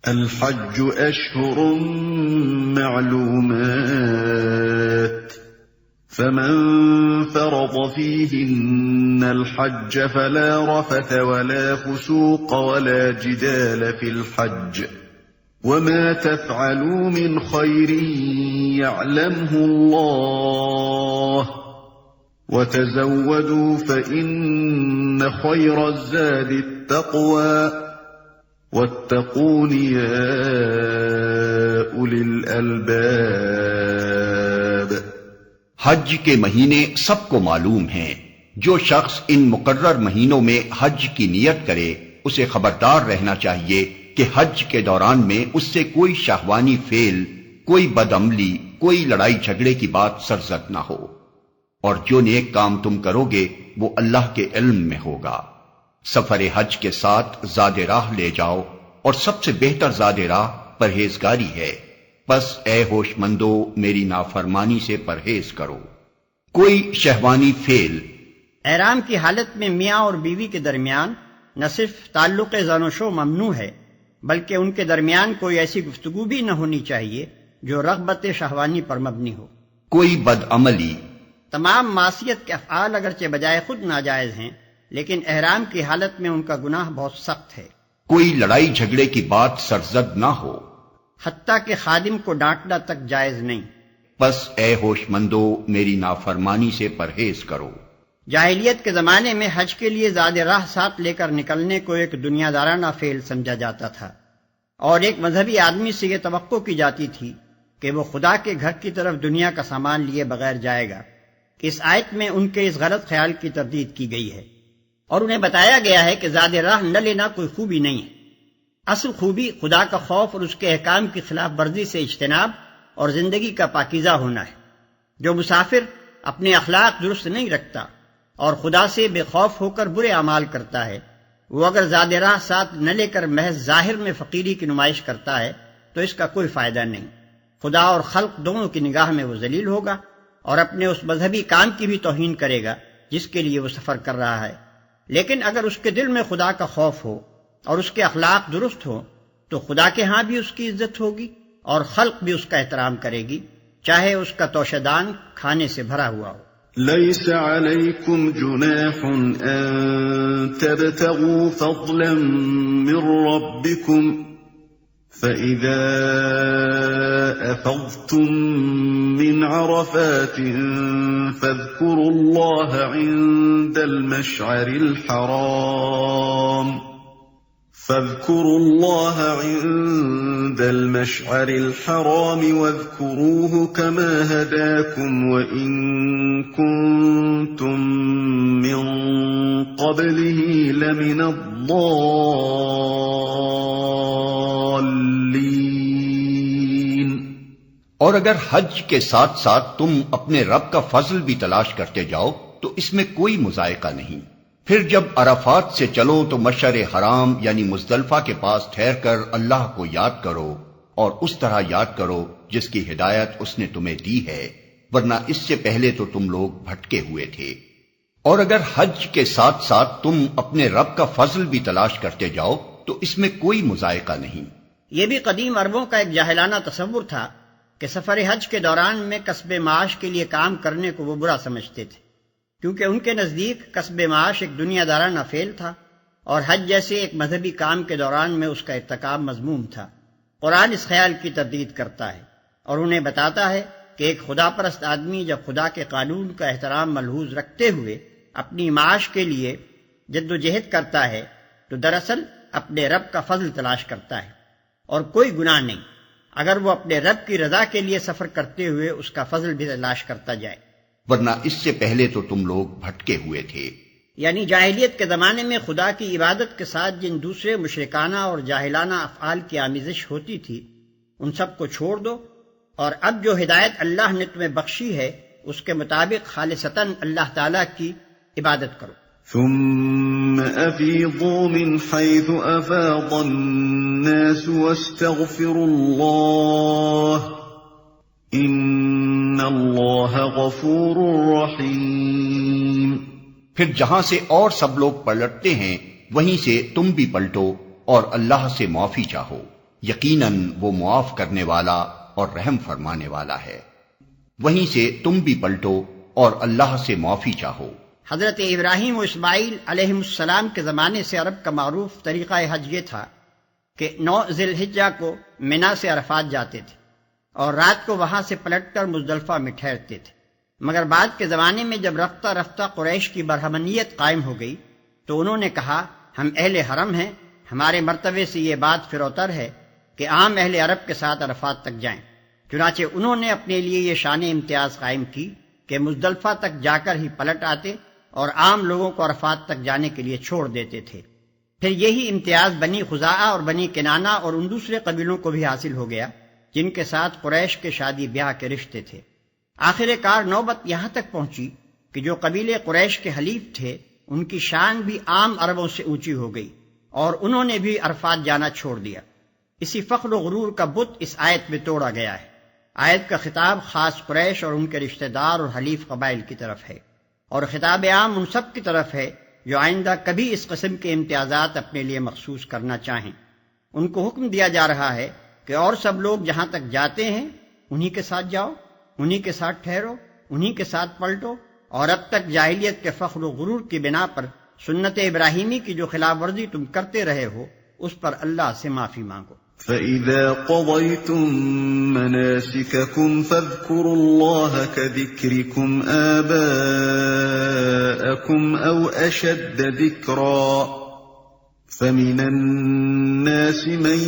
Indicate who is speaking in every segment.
Speaker 1: الحج أشهر معلومات فمن فرض فيهن الحج فلا رفث ولا فسوق ولا جدال في الحج وما تفعلوا من خير يعلمه الله وتزودوا فإن خير الزاد التقوى واتقون يا أولي الألباب۔
Speaker 2: حج کے مہینے سب کو معلوم ہیں۔ جو شخص ان مقرر مہینوں میں حج کی نیت کرے اسے خبردار رہنا چاہیے کہ حج کے دوران میں اس سے کوئی شہوانی فعل، کوئی بدعملی، کوئی لڑائی جھگڑے کی بات سرزد نہ ہو، اور جو نیک کام تم کرو گے وہ اللہ کے علم میں ہوگا۔ سفر حج کے ساتھ زاد راہ لے جاؤ، اور سب سے بہتر زاد راہ پرہیزگاری ہے، پس اے ہوش مندو میری نافرمانی سے پرہیز کرو۔ کوئی شہوانی فعل،
Speaker 3: احرام کی حالت میں میاں اور بیوی کے درمیان نہ صرف تعلق زن و شو ممنوع ہے بلکہ ان کے درمیان کوئی ایسی گفتگو بھی نہ ہونی چاہیے جو رغبت شہوانی پر مبنی ہو۔
Speaker 2: کوئی بدعملی،
Speaker 3: تمام معصیت کے افعال اگرچہ بجائے خود ناجائز ہیں لیکن احرام کی حالت میں ان کا گناہ بہت سخت ہے۔
Speaker 2: کوئی لڑائی جھگڑے کی بات سرزد نہ ہو،
Speaker 3: حتیٰ کہ خادم کو ڈانٹنا تک جائز نہیں۔
Speaker 2: پس اے ہوش مندو میری نافرمانی سے پرہیز کرو۔
Speaker 3: جاہلیت کے زمانے میں حج کے لیے زاد راہ ساتھ لے کر نکلنے کو ایک دنیا دارانہ فعل سمجھا جاتا تھا، اور ایک مذہبی آدمی سے یہ توقع کی جاتی تھی کہ وہ خدا کے گھر کی طرف دنیا کا سامان لیے بغیر جائے گا۔ اس آیت میں ان کے اس غلط خیال کی تردید کی گئی ہے، اور انہیں بتایا گیا ہے کہ زاد راہ نہ لینا کوئی خوبی نہیں ہے۔ اصل خوبی خدا کا خوف اور اس کے احکام کی خلاف ورزی سے اجتناب اور زندگی کا پاکیزہ ہونا ہے۔ جو مسافر اپنے اخلاق درست نہیں رکھتا اور خدا سے بے خوف ہو کر برے اعمال کرتا ہے، وہ اگر زاد راہ ساتھ نہ لے کر محض ظاہر میں فقیری کی نمائش کرتا ہے تو اس کا کوئی فائدہ نہیں۔ خدا اور خلق دونوں کی نگاہ میں وہ ذلیل ہوگا اور اپنے اس مذہبی کام کی بھی توہین کرے گا جس کے لیے وہ سفر کر رہا ہے۔ لیکن اگر اس کے دل میں خدا کا خوف ہو اور اس کے اخلاق درست ہو تو خدا کے ہاں بھی اس کی عزت ہوگی اور خلق بھی اس کا احترام کرے گی، چاہے اس کا توشدان کھانے سے بھرا ہوا ہو۔
Speaker 1: ليس عليكم جناح أن تبتغوا فضلا من ربكم فإذا أفضتم من عرفات فاذكروا الله عند المشعر الحرام واذكروه كما هداكم وإن كنتم من قبله لمن الضالين۔
Speaker 2: اور اگر حج کے ساتھ ساتھ تم اپنے رب کا فضل بھی تلاش کرتے جاؤ تو اس میں کوئی مذائقہ نہیں۔ پھر جب عرفات سے چلو تو مشعر حرام یعنی مزدلفہ کے پاس ٹھہر کر اللہ کو یاد کرو، اور اس طرح یاد کرو جس کی ہدایت اس نے تمہیں دی ہے، ورنہ اس سے پہلے تو تم لوگ بھٹکے ہوئے تھے۔ اور اگر حج کے ساتھ ساتھ تم اپنے رب کا فضل بھی تلاش کرتے جاؤ تو اس میں کوئی مذائقہ نہیں۔
Speaker 3: یہ بھی قدیم عربوں کا ایک جاہلانہ تصور تھا کہ سفر حج کے دوران میں کسب معاش کے لیے کام کرنے کو وہ برا سمجھتے تھے، کیونکہ ان کے نزدیک کسب معاش ایک دنیا دارانہ فعل تھا اور حج جیسے ایک مذہبی کام کے دوران میں اس کا ارتکاب مذموم تھا۔ قرآن اس خیال کی تردید کرتا ہے اور انہیں بتاتا ہے کہ ایک خدا پرست آدمی جب خدا کے قانون کا احترام ملحوظ رکھتے ہوئے اپنی معاش کے لیے جد و جہد کرتا ہے تو دراصل اپنے رب کا فضل تلاش کرتا ہے، اور کوئی گناہ نہیں اگر وہ اپنے رب کی رضا کے لیے سفر کرتے ہوئے اس کا فضل بھی تلاش کرتا جائے،
Speaker 2: ورنہ اس سے پہلے تو تم لوگ بھٹکے ہوئے تھے۔
Speaker 3: یعنی جاہلیت کے زمانے میں خدا کی عبادت کے ساتھ جن دوسرے مشرکانہ اور جاہلانہ افعال کی آمیزش ہوتی تھی ان سب کو چھوڑ دو، اور اب جو ہدایت اللہ نے تمہیں بخشی ہے اس کے مطابق خالصتاً اللہ تعالیٰ کی عبادت کرو۔
Speaker 1: ثم أفيضوا من حيث أفاض الناس واستغفروا الله إن الله غفور رحيم۔
Speaker 2: پھر جہاں سے اور سب لوگ پلٹتے ہیں وہیں سے تم بھی پلٹو اور اللہ سے معافی چاہو، یقیناً وہ معاف کرنے والا اور رحم فرمانے والا ہے۔ وہیں سے تم بھی پلٹو اور اللہ سے معافی چاہو۔
Speaker 3: حضرت ابراہیم و اسماعیل علیہ السلام کے زمانے سے عرب کا معروف طریقہ حج یہ تھا کہ 9 ذی الحجہ کو منا سے عرفات جاتے تھے اور رات کو وہاں سے پلٹ کر مزدلفہ میں ٹھہرتے تھے، مگر بعد کے زمانے میں جب رفتہ رفتہ قریش کی برہمنیت قائم ہو گئی تو انہوں نے کہا ہم اہل حرم ہیں، ہمارے مرتبے سے یہ بات فروتر ہے کہ عام اہل عرب کے ساتھ عرفات تک جائیں۔ چنانچہ انہوں نے اپنے لیے یہ شان امتیاز قائم کی کہ مزدلفہ تک جا کر ہی پلٹ آتے اور عام لوگوں کو عرفات تک جانے کے لیے چھوڑ دیتے تھے۔ پھر یہی امتیاز بنی خزاعہ اور بنی کنانہ اور ان دوسرے قبیلوں کو بھی حاصل ہو گیا جن کے ساتھ قریش کے شادی بیاہ کے رشتے تھے۔ آخر کار نوبت یہاں تک پہنچی کہ جو قبیلے قریش کے حلیف تھے ان کی شان بھی عام عربوں سے اونچی ہو گئی اور انہوں نے بھی عرفات جانا چھوڑ دیا۔ اسی فخر و غرور کا بت اس آیت میں توڑا گیا ہے۔ آیت کا خطاب خاص قریش اور ان کے رشتہ دار اور حلیف قبائل کی طرف ہے، اور خطاب عام ان سب کی طرف ہے جو آئندہ کبھی اس قسم کے امتیازات اپنے لیے مخصوص کرنا چاہیں۔ ان کو حکم دیا جا رہا ہے کہ اور سب لوگ جہاں تک جاتے ہیں انہی کے ساتھ جاؤ، انہی کے ساتھ ٹھہرو، انہی کے ساتھ پلٹو، اور اب تک جاہلیت کے فخر و غرور کی بنا پر سنت ابراہیمی کی جو خلاف ورزی تم کرتے رہے ہو اس پر اللہ سے معافی مانگو۔
Speaker 1: فَإِذَا قَضَيْتُم مَّنَاسِكَكُمْ فَاذْكُرُوا اللَّهَ كَذِكْرِكُمْ آبَاءَكُمْ أَوْ أَشَدَّ ذِكْرًا فَمِنَ النَّاسِ مَن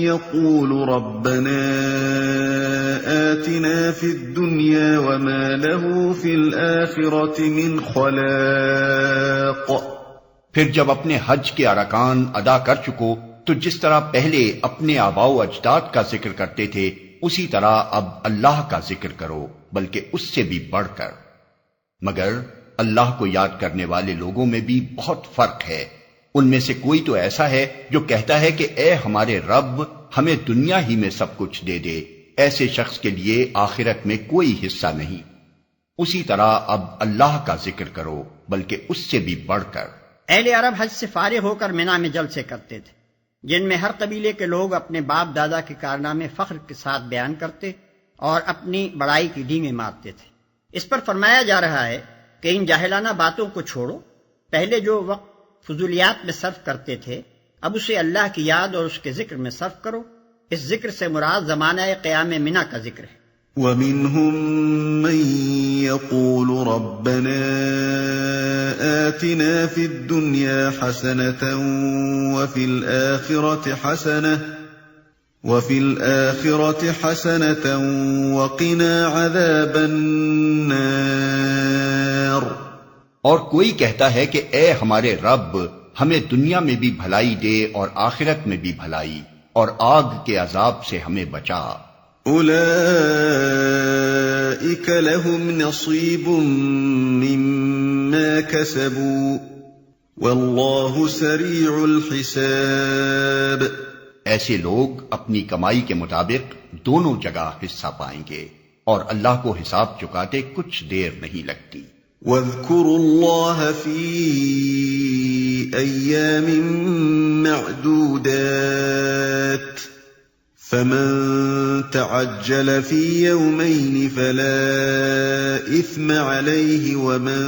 Speaker 1: يَقُولُ رَبَّنَا آتِنَا فِي الدُّنْيَا وَمَا لَهُ فِي الْآخِرَةِ مِنْ خَلَاقٍ۔
Speaker 2: پھر جب اپنے حج کے ارکان ادا کر چکو تو جس طرح پہلے اپنے آباء و اجداد کا ذکر کرتے تھے اسی طرح اب اللہ کا ذکر کرو، بلکہ اس سے بھی بڑھ کر۔ مگر اللہ کو یاد کرنے والے لوگوں میں بھی بہت فرق ہے۔ ان میں سے کوئی تو ایسا ہے جو کہتا ہے کہ اے ہمارے رب ہمیں دنیا ہی میں سب کچھ دے دے، ایسے شخص کے لیے آخرت میں کوئی حصہ نہیں۔ اسی طرح اب اللہ کا ذکر کرو، بلکہ اس سے بھی بڑھ کر۔
Speaker 3: اہل عرب حج سے فارغ ہو کر منا میں جلسے کرتے تھے جن میں ہر قبیلے کے لوگ اپنے باپ دادا کے کارنامے فخر کے ساتھ بیان کرتے اور اپنی بڑائی کی ڈینگیں مارتے تھے۔ اس پر فرمایا جا رہا ہے کہ ان جاہلانہ باتوں کو چھوڑو، پہلے جو وقت فضولیات میں صرف کرتے تھے اب اسے اللہ کی یاد اور اس کے ذکر میں صرف کرو۔ اس ذکر سے مراد زمانہ قیام منا کا ذکر ہے۔
Speaker 1: وَمِنْهُمْ مَنْ يَقُولُ رَبَّنَا آتِنَا فِي الدُّنْيَا حَسَنَةً وَفِي الْآخِرَةِ حَسَنَةً وَقِنَا عَذَابَ النَّارِ۔
Speaker 2: اور کوئی کہتا ہے کہ اے ہمارے رب ہمیں دنیا میں بھی بھلائی دے اور آخرت میں بھی بھلائی، اور آگ کے عذاب سے ہمیں بچا۔
Speaker 1: أُولَئِكَ لَهُمْ نَصِيبٌ مِّمَّا كَسَبُوا وَاللَّهُ سَرِيعُ الْحِسَابِ۔
Speaker 2: ایسے لوگ اپنی کمائی کے مطابق دونوں جگہ حصہ پائیں گے اور اللہ کو حساب چکاتے کچھ دیر نہیں لگتی۔
Speaker 1: وَاذْكُرُوا اللَّهَ فِي أَيَّامٍ مَّعْدُودَاتٍ فَمَن تَعَجَّلَ فِي يَوْمَيْنِ فَلَا إِثْمَ عَلَيْهِ وَمَن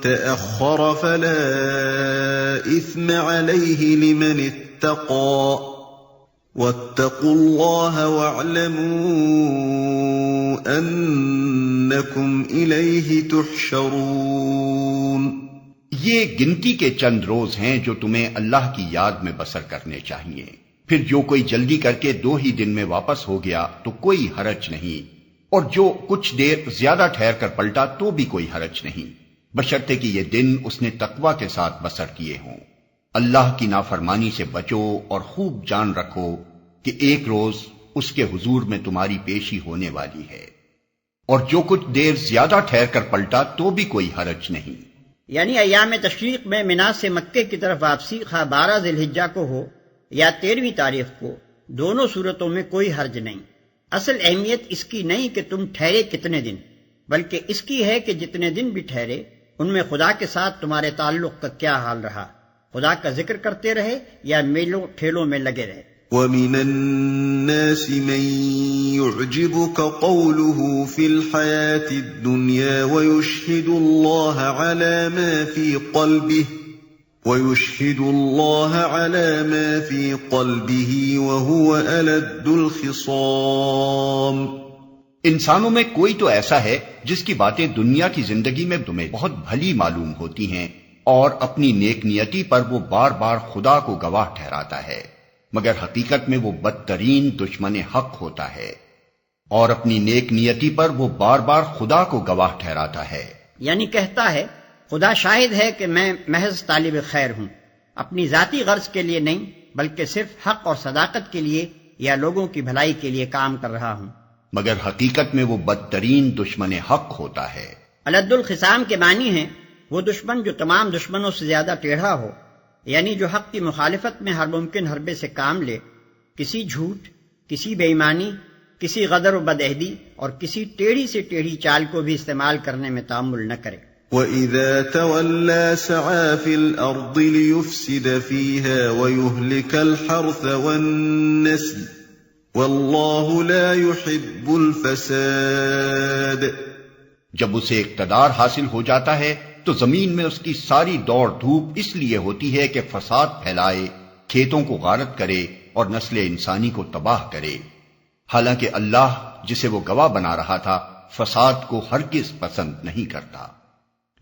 Speaker 1: تَأَخَّرَ فَلَا إِثْمَ عَلَيْهِ لِمَنِ اتَّقَىٰ وَاتَّقُوا اللَّهَ وَاعْلَمُوا أَنَّكُمْ إِلَيْهِ تُحْشَرُونَ۔
Speaker 2: یہ گنتی کے چند روز ہیں جو تمہیں اللہ کی یاد میں بسر کرنے چاہیے، پھر جو کوئی جلدی کر کے 2 ہی دن میں واپس ہو گیا تو کوئی حرج نہیں، اور جو کچھ دیر زیادہ ٹھہر کر پلٹا تو بھی کوئی حرج نہیں، بشرطے کہ یہ دن اس نے تقوی کے ساتھ بسر کیے ہوں۔ اللہ کی نافرمانی سے بچو اور خوب جان رکھو کہ ایک روز اس کے حضور میں تمہاری پیشی ہونے والی ہے، اور جو کچھ دیر زیادہ ٹھہر کر پلٹا تو بھی کوئی حرج نہیں۔
Speaker 3: یعنی ایام تشریق میں منا سے مکے کی طرف واپسی خواہ 12 ذی الحجہ کو ہو یا 13ویں تاریخ کو، دونوں صورتوں میں کوئی حرج نہیں۔ اصل اہمیت اس کی نہیں کہ تم ٹھہرے کتنے دن، بلکہ اس کی ہے کہ جتنے دن بھی ٹھہرے ان میں خدا کے ساتھ تمہارے تعلق کا کیا حال رہا، خدا کا ذکر کرتے رہے یا میلوں ٹھیلوں میں لگے رہے۔
Speaker 1: وَمِنَ النَّاسِ مَن يُعْجِبُكَ قَوْلُهُ فِي الْحَيَاةِ الدُّنْيَا وَيُشْهِدُ اللَّهَ عَلَى مَا فِي قَلْبِهِ وَهُوَ أَلَدُّ الْخِصَامِ۔
Speaker 2: انسانوں میں کوئی تو ایسا ہے جس کی باتیں دنیا کی زندگی میں تمہیں بہت بھلی معلوم ہوتی ہیں، اور اپنی نیک نیتی پر وہ بار بار خدا کو گواہ ٹھہراتا ہے، مگر حقیقت میں وہ بدترین دشمن حق ہوتا ہے، اور اپنی نیک نیتی پر وہ بار بار خدا کو گواہ ٹھہراتا ہے۔
Speaker 3: یعنی کہتا ہے خدا شاہد ہے کہ میں محض طالب خیر ہوں، اپنی ذاتی غرض کے لیے نہیں بلکہ صرف حق اور صداقت کے لیے یا لوگوں کی بھلائی کے لیے کام کر رہا ہوں،
Speaker 2: مگر حقیقت میں وہ بدترین دشمن حق ہوتا ہے۔
Speaker 3: الد الخصام کے معنی ہیں وہ دشمن جو تمام دشمنوں سے زیادہ ٹیڑھا ہو، یعنی جو حق کی مخالفت میں ہر ممکن حربے سے کام لے، کسی جھوٹ، کسی بے ایمانی، کسی غدر و بدعہدی اور کسی ٹیڑھی سے ٹیڑھی چال کو بھی استعمال کرنے میں تأمل نہ کرے۔
Speaker 1: وَإِذَا تَوَلَّى سَعَى فِي الْأَرْضِ لِيُفْسِدَ فِيهَا وَيُهْلِكَ الْحَرْثَ وَالنَّسْلَ وَاللَّهُ لَا يُحِبُّ الْفَسَادَ۔
Speaker 2: جب اسے اقتدار حاصل ہو جاتا ہے تو زمین میں اس کی ساری دوڑ دھوپ اس لیے ہوتی ہے کہ فساد پھیلائے، کھیتوں کو غارت کرے اور نسل انسانی کو تباہ کرے، حالانکہ اللہ جسے وہ گواہ بنا رہا تھا فساد کو ہرگز پسند نہیں کرتا۔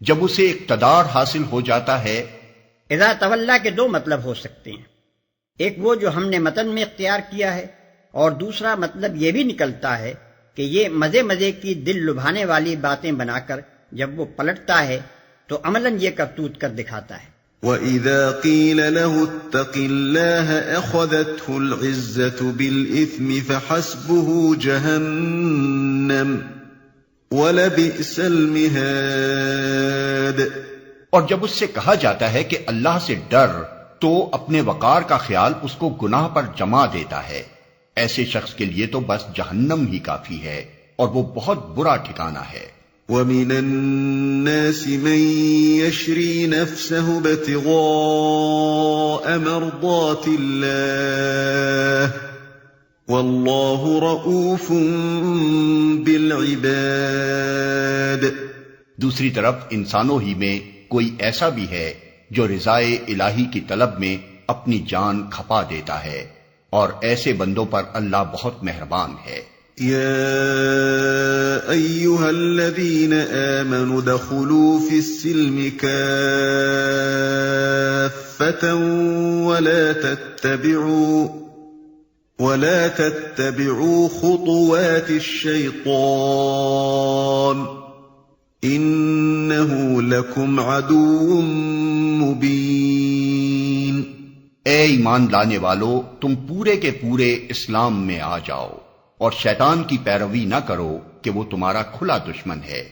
Speaker 2: جب اسے اقتدار حاصل ہو جاتا ہے،
Speaker 3: اذا تولا کے دو مطلب ہو سکتے ہیں، ایک وہ جو ہم نے متن میں اختیار کیا ہے، اور دوسرا مطلب یہ بھی نکلتا ہے کہ یہ مزے مزے کی دل لبھانے والی باتیں بنا کر جب وہ پلٹتا ہے تو عملاً یہ کرتوت کر دکھاتا ہے۔
Speaker 1: وَإِذَا قِيلَ لَهُ اتَّقِ اللَّهَ أَخَذَتْهُ الْعِزَّةُ بِالْإِثْمِ فَحَسْبُهُ جَهَنَّمُ وَلَبِئْسَ الْمِهَادُ۔
Speaker 2: اور جب اس سے کہا جاتا ہے کہ اللہ سے ڈر، تو اپنے وقار کا خیال اس کو گناہ پر جما دیتا ہے، ایسے شخص کے لیے تو بس جہنم ہی کافی ہے، اور وہ بہت برا ٹھکانہ ہے۔
Speaker 1: وَمِنَ النَّاسِ مَن يَشْرِي نَفْسَهُ ابْتِغَاءَ مَرْضَاتِ اللَّهِ وَاللَّهُ رَءُوفٌ بِالْعِبَادِ۔
Speaker 2: دوسری طرف انسانوں ہی میں کوئی ایسا بھی ہے جو رضائے الہی کی طلب میں اپنی جان کھپا دیتا ہے، اور ایسے بندوں پر اللہ بہت مہربان ہے۔
Speaker 1: يا أيها الذين آمنوا ادخلوا في السلم كافة ولا تتبعوا خطوات الشيطان إنه لكم عدو مبين۔
Speaker 2: اے ایمان لانے والو، تم پورے کے پورے اسلام میں آ جاؤ، اور شیطان کی پیروی نہ کرو کہ وہ تمہارا کھلا دشمن ہے۔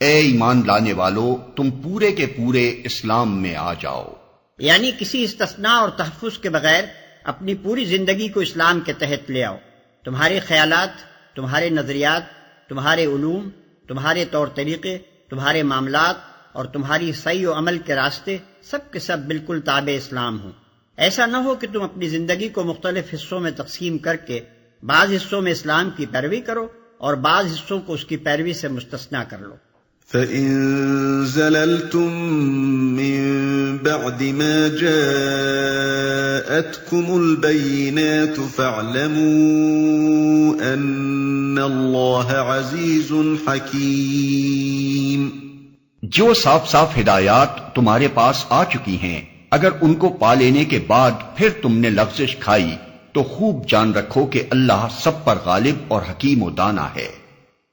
Speaker 2: اے ایمان لانے والو، تم پورے کے پورے اسلام میں آ جاؤ،
Speaker 3: یعنی کسی استثناء اور تحفظ کے بغیر اپنی پوری زندگی کو اسلام کے تحت لے آؤ۔ تمہارے خیالات، تمہارے نظریات، تمہارے علوم، تمہارے طور طریقے، تمہارے معاملات اور تمہاری سعی و عمل کے راستے سب کے سب بالکل تابع اسلام ہوں۔ ایسا نہ ہو کہ تم اپنی زندگی کو مختلف حصوں میں تقسیم کر کے بعض حصوں میں اسلام کی پیروی کرو اور بعض حصوں کو اس کی پیروی سے مستثنا کر لو۔
Speaker 1: فَإِن زَلَلْتُم مِّن بَعْدِ مَا جَاءَتْكُمُ الْبَيِّنَاتُ فَاعْلَمُوا أَنَّ اللَّهَ عَزِيزٌ حَكِيمٌ۔
Speaker 2: جو صاف صاف ہدایات تمہارے پاس آ چکی ہیں، اگر ان کو پا لینے کے بعد پھر تم نے لغزش کھائی تو خوب جان رکھو کہ اللہ سب پر غالب اور حکیم و دانا ہے۔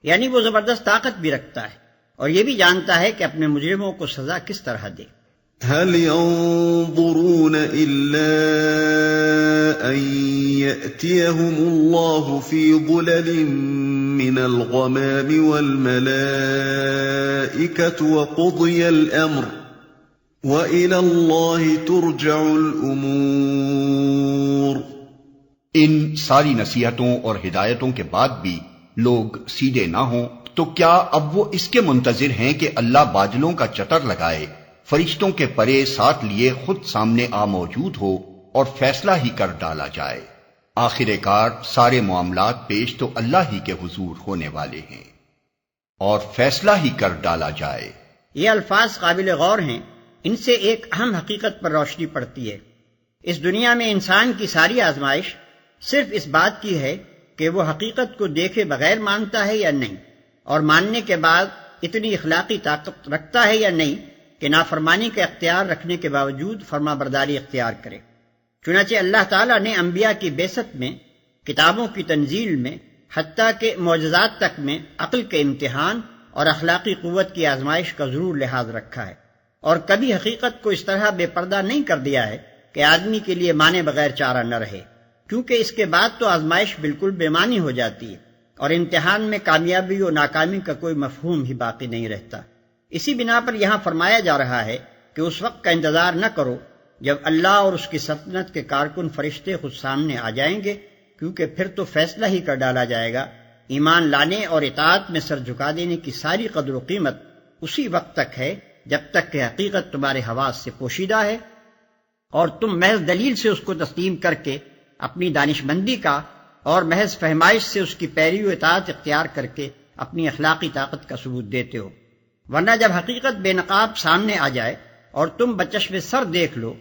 Speaker 3: یعنی وہ زبردست طاقت بھی رکھتا ہے اور یہ بھی جانتا ہے کہ اپنے مجرموں کو سزا کس طرح دے۔
Speaker 1: هل ينظرون إلا أن يأتيهم الله في ظلل من الغمام والملائكة وقضي الأمر وإلى الله ترجع الأمور۔
Speaker 2: ان ساری نصیحتوں اور ہدایتوں کے بعد بھی لوگ سیدھے نہ ہوں تو کیا اب وہ اس کے منتظر ہیں کہ اللہ بادلوں کا چتر لگائے، فرشتوں کے پرے ساتھ لیے خود سامنے آ موجود ہو اور فیصلہ ہی کر ڈالا جائے۔ آخر کار سارے معاملات پیش تو اللہ ہی کے حضور ہونے والے ہیں، اور فیصلہ ہی کر ڈالا جائے۔
Speaker 3: یہ الفاظ قابل غور ہیں، ان سے ایک اہم حقیقت پر روشنی پڑتی ہے۔ اس دنیا میں انسان کی ساری آزمائش صرف اس بات کی ہے کہ وہ حقیقت کو دیکھے بغیر مانتا ہے یا نہیں، اور ماننے کے بعد اتنی اخلاقی طاقت رکھتا ہے یا نہیں کہ نافرمانی کا اختیار رکھنے کے باوجود فرما برداری اختیار کرے۔ چنانچہ اللہ تعالیٰ نے انبیاء کی بعثت میں، کتابوں کی تنزیل میں، حتیٰ کہ معجزات تک میں عقل کے امتحان اور اخلاقی قوت کی آزمائش کا ضرور لحاظ رکھا ہے، اور کبھی حقیقت کو اس طرح بے پردہ نہیں کر دیا ہے کہ آدمی کے لیے مانے بغیر چارہ نہ رہے، کیونکہ اس کے بعد تو آزمائش بالکل بے معنی ہو جاتی ہے اور امتحان میں کامیابی و ناکامی کا کوئی مفہوم ہی باقی نہیں رہتا۔ اسی بنا پر یہاں فرمایا جا رہا ہے کہ اس وقت کا انتظار نہ کرو جب اللہ اور اس کی سلطنت کے کارکن فرشتے خود سامنے آ جائیں گے، کیونکہ پھر تو فیصلہ ہی کر ڈالا جائے گا۔ ایمان لانے اور اطاعت میں سر جھکا دینے کی ساری قدر و قیمت اسی وقت تک ہے جب تک کہ حقیقت تمہارے حواس سے پوشیدہ ہے اور تم محض دلیل سے اس کو تسلیم کر کے اپنی دانش مندی کا اور محض فہمائش سے اس کی پیروی و اطاعت اختیار کر کے اپنی اخلاقی طاقت کا ثبوت دیتے ہو۔ ورنہ جب حقیقت بے نقاب سامنے آ جائے اور تم بچشم سر دیکھ لو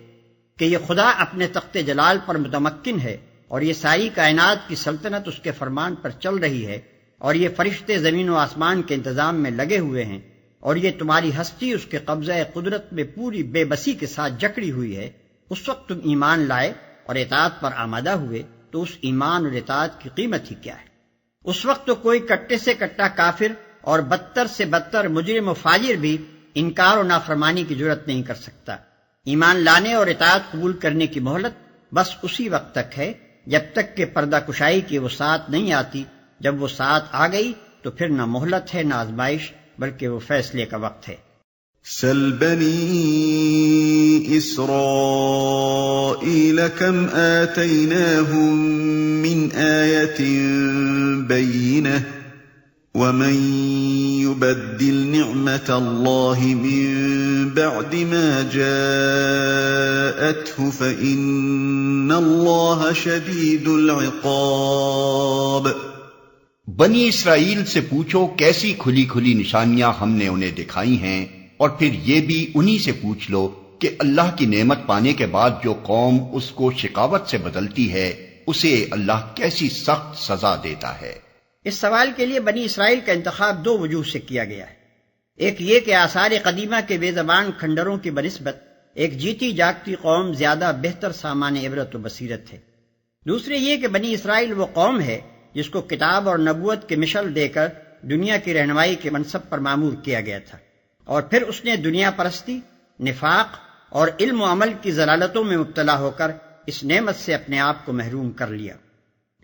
Speaker 3: کہ یہ خدا اپنے تخت جلال پر متمکن ہے اور یہ ساری کائنات کی سلطنت اس کے فرمان پر چل رہی ہے اور یہ فرشتے زمین و آسمان کے انتظام میں لگے ہوئے ہیں اور یہ تمہاری ہستی اس کے قبضہ قدرت میں پوری بے بسی کے ساتھ جکڑی ہوئی ہے، اس وقت تم ایمان لائے اور اطاعت پر آمادہ ہوئے تو اس ایمان اور اطاعت کی قیمت ہی کیا ہے؟ اس وقت تو کوئی کٹے سے کٹا کافر اور بدتر سے بدتر مجرم و فاجر بھی انکار و نافرمانی کی جرت نہیں کر سکتا۔ ایمان لانے اور اطاعت قبول کرنے کی مہلت بس اسی وقت تک ہے جب تک کہ پردہ کشائی کی وہ ساتھ نہیں آتی۔ جب وہ ساتھ آ گئی تو پھر نہ مہلت ہے نہ آزمائش، بلکہ وہ فیصلے کا وقت ہے۔
Speaker 1: سل بنی اسرائیل کم آتیناہم من آیت بینہ ومن يبدل نعمت اللہ من بعد ما جاءته فإن اللہ شدید العقاب۔
Speaker 2: بنی اسرائیل سے پوچھو کیسی کھلی کھلی نشانیاں ہم نے انہیں دکھائی ہیں، اور پھر یہ بھی انہی سے پوچھ لو کہ اللہ کی نعمت پانے کے بعد جو قوم اس کو شقاوت سے بدلتی ہے اسے اللہ کیسی سخت سزا دیتا ہے۔
Speaker 3: اس سوال کے لیے بنی اسرائیل کا انتخاب دو وجوہ سے کیا گیا ہے۔ ایک یہ کہ آثار قدیمہ کے بے زبان کھنڈروں کی بنسبت ایک جیتی جاگتی قوم زیادہ بہتر سامان عبرت و بصیرت ہے۔ دوسرے یہ کہ بنی اسرائیل وہ قوم ہے جس کو کتاب اور نبوت کے مشعل دے کر دنیا کی رہنمائی کے منصب پر مامور کیا گیا تھا، اور پھر اس نے دنیا پرستی، نفاق اور علم و عمل کی ضلالتوں میں مبتلا ہو کر اس نعمت سے اپنے آپ کو محروم کر لیا۔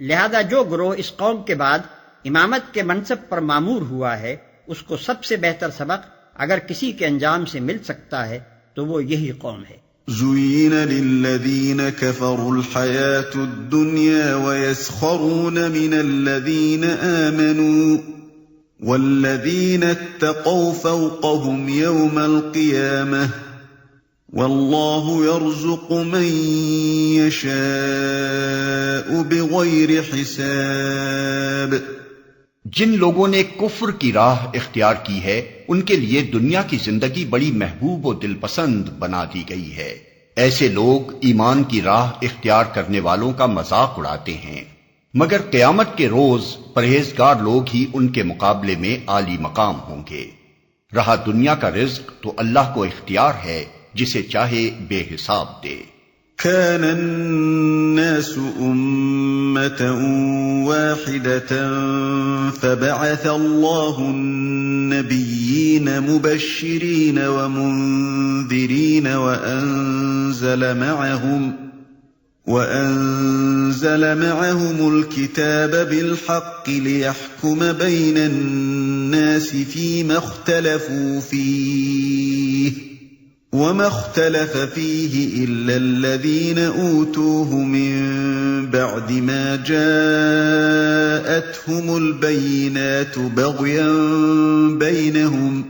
Speaker 3: لہذا جو گروہ اس قوم کے بعد امامت کے منصب پر مامور ہوا ہے، اس کو سب سے بہتر سبق اگر کسی کے انجام سے مل سکتا ہے تو وہ یہی قوم ہے۔
Speaker 1: زُيِّنَ لِلَّذِينَ كَفَرُوا الْحَيَاةُ الدُّنْيَا وَيَسْخَرُونَ مِنَ الَّذِينَ آمَنُوا وَالَّذِينَ اتَّقَوْا فَوْقَهُمْ يَوْمَ الْقِيَامَةِ وَاللَّهُ يَرْزُقُ مَن يَشَاءُ بِغَيْرِ حِسَابٍ۔
Speaker 2: جن لوگوں نے کفر کی راہ اختیار کی ہے ان کے لیے دنیا کی زندگی بڑی محبوب و دل پسند بنا دی گئی ہے۔ ایسے لوگ ایمان کی راہ اختیار کرنے والوں کا مذاق اڑاتے ہیں، مگر قیامت کے روز پرہیزگار لوگ ہی ان کے مقابلے میں عالی مقام ہوں گے۔ رہا دنیا کا رزق تو اللہ کو اختیار ہے، جسے چاہے بے حساب دے۔
Speaker 1: كان الناس أمة واحدة فبعث الله النبيين مبشرين ومنذرين وأنزل معهم الكتاب بالحق ليحكم بين الناس فيما اختلفوا فيه وما اختلف فيه إلا الذين أوتوه من بعد ما جاءتهم البينات بغيا بينهم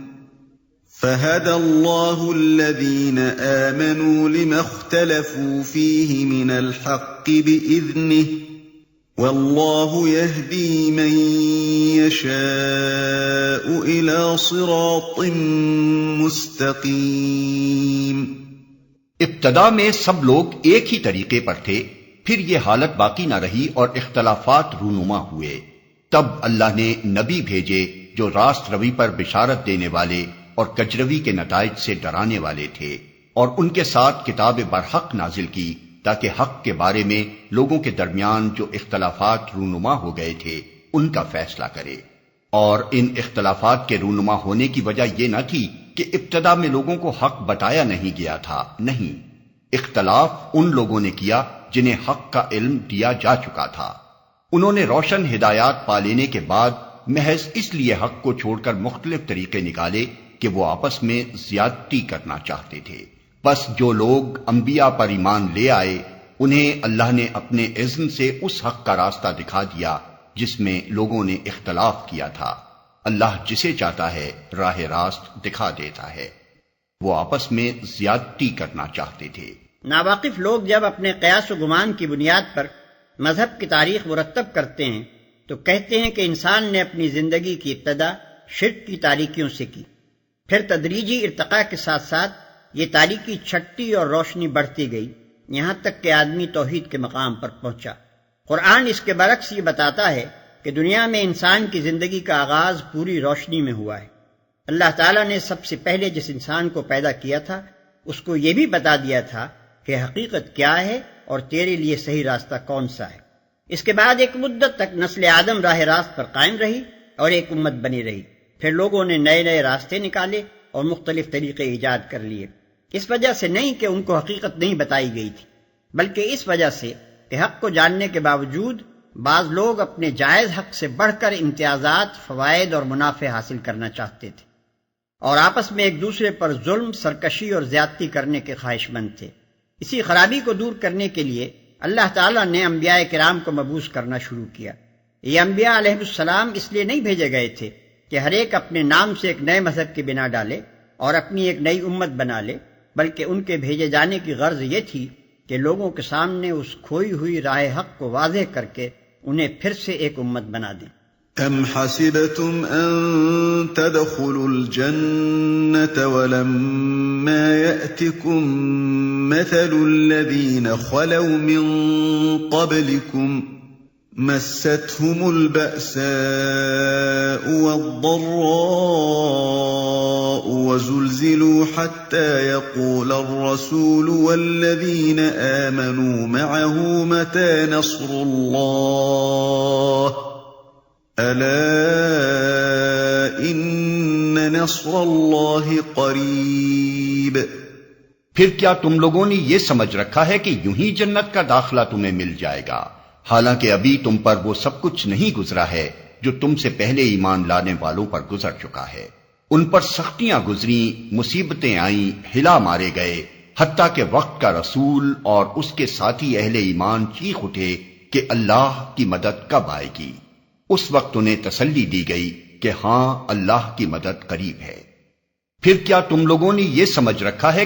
Speaker 1: فَهَدَى اللَّهُ الَّذِينَ آمَنُوا لِمَا اخْتَلَفُوا فِيهِ مِنَ الْحَقِّ بِإِذْنِهِ وَاللَّهُ يَهْدِي مَن يَشَاءُ إِلَىٰ صِرَاطٍ مُّسْتَقِيمٍ۔
Speaker 2: ابتدا میں سب لوگ ایک ہی طریقے پر تھے، پھر یہ حالت باقی نہ رہی اور اختلافات رونما ہوئے۔ تب اللہ نے نبی بھیجے جو راست روی پر بشارت دینے والے اور کجروی کے نتائج سے ڈرانے والے تھے، اور ان کے ساتھ کتاب برحق نازل کی تاکہ حق کے بارے میں لوگوں کے درمیان جو اختلافات رونما ہو گئے تھے ان کا فیصلہ کرے۔ اور ان اختلافات کے رونما ہونے کی وجہ یہ نہ تھی کہ ابتدا میں لوگوں کو حق بتایا نہیں گیا تھا، نہیں، اختلاف ان لوگوں نے کیا جنہیں حق کا علم دیا جا چکا تھا۔ انہوں نے روشن ہدایات پا لینے کے بعد محض اس لیے حق کو چھوڑ کر مختلف طریقے نکالے کہ وہ آپس میں زیادتی کرنا چاہتے تھے۔ بس جو لوگ انبیاء پر ایمان لے آئے انہیں اللہ نے اپنے اذن سے اس حق کا راستہ دکھا دیا جس میں لوگوں نے اختلاف کیا تھا۔ اللہ جسے چاہتا ہے راہ راست دکھا دیتا ہے۔ وہ آپس میں زیادتی کرنا چاہتے تھے۔
Speaker 3: ناواقف لوگ جب اپنے قیاس و گمان کی بنیاد پر مذہب کی تاریخ مرتب کرتے ہیں تو کہتے ہیں کہ انسان نے اپنی زندگی کی ابتدا شرک کی تاریکیوں سے کی، پھر تدریجی ارتقاء کے ساتھ ساتھ یہ تاریکی چھٹتی اور روشنی بڑھتی گئی یہاں تک کہ آدمی توحید کے مقام پر پہنچا۔ قرآن اس کے برعکس یہ بتاتا ہے کہ دنیا میں انسان کی زندگی کا آغاز پوری روشنی میں ہوا ہے۔ اللہ تعالیٰ نے سب سے پہلے جس انسان کو پیدا کیا تھا اس کو یہ بھی بتا دیا تھا کہ حقیقت کیا ہے اور تیرے لیے صحیح راستہ کون سا ہے۔ اس کے بعد ایک مدت تک نسل آدم راہ راست پر قائم رہی اور ایک امت بنی رہی، پھر لوگوں نے نئے نئے راستے نکالے اور مختلف طریقے ایجاد کر لیے، اس وجہ سے نہیں کہ ان کو حقیقت نہیں بتائی گئی تھی، بلکہ اس وجہ سے کہ حق کو جاننے کے باوجود بعض لوگ اپنے جائز حق سے بڑھ کر امتیازات، فوائد اور منافع حاصل کرنا چاہتے تھے اور آپس میں ایک دوسرے پر ظلم، سرکشی اور زیادتی کرنے کے خواہش مند تھے۔ اسی خرابی کو دور کرنے کے لیے اللہ تعالیٰ نے انبیاء کرام کو مبعوث کرنا شروع کیا۔ یہ انبیاء علیہ السلام اس لیے نہیں بھیجے گئے تھے کہ ہر ایک اپنے نام سے ایک نئے مذہب کی بنا ڈالے اور اپنی ایک نئی امت بنا لے، بلکہ ان کے بھیجے جانے کی غرض یہ تھی کہ لوگوں کے سامنے اس کھوئی ہوئی راہ حق کو واضح کر کے انہیں پھر سے ایک امت بنا دیں۔
Speaker 1: ام حسبتم ان تدخلوا الجنة ولما يأتكم مثل الذين خلوا من قبلكم مستهم البأساء والضراء وزلزلوا حتى يقول الرسول والذين آمنوا معه متى نصر الله ألا إن نصر الله قريب۔
Speaker 2: پھر کیا تم لوگوں نے یہ سمجھ رکھا ہے کہ یوں ہی جنت کا داخلہ تمہیں مل جائے گا، حالانکہ ابھی تم پر وہ سب کچھ نہیں گزرا ہے جو تم سے پہلے ایمان لانے والوں پر گزر چکا ہے۔ ان پر سختیاں گزریں، مصیبتیں آئیں، ہلا مارے گئے، حتیٰ کہ وقت کا رسول اور اس کے ساتھی اہل ایمان چیخ اٹھے کہ اللہ کی مدد کب آئے گی۔ اس وقت انہیں تسلی دی گئی کہ ہاں اللہ کی مدد قریب ہے۔ پھر کیا تم لوگوں نے یہ سمجھ رکھا ہے؟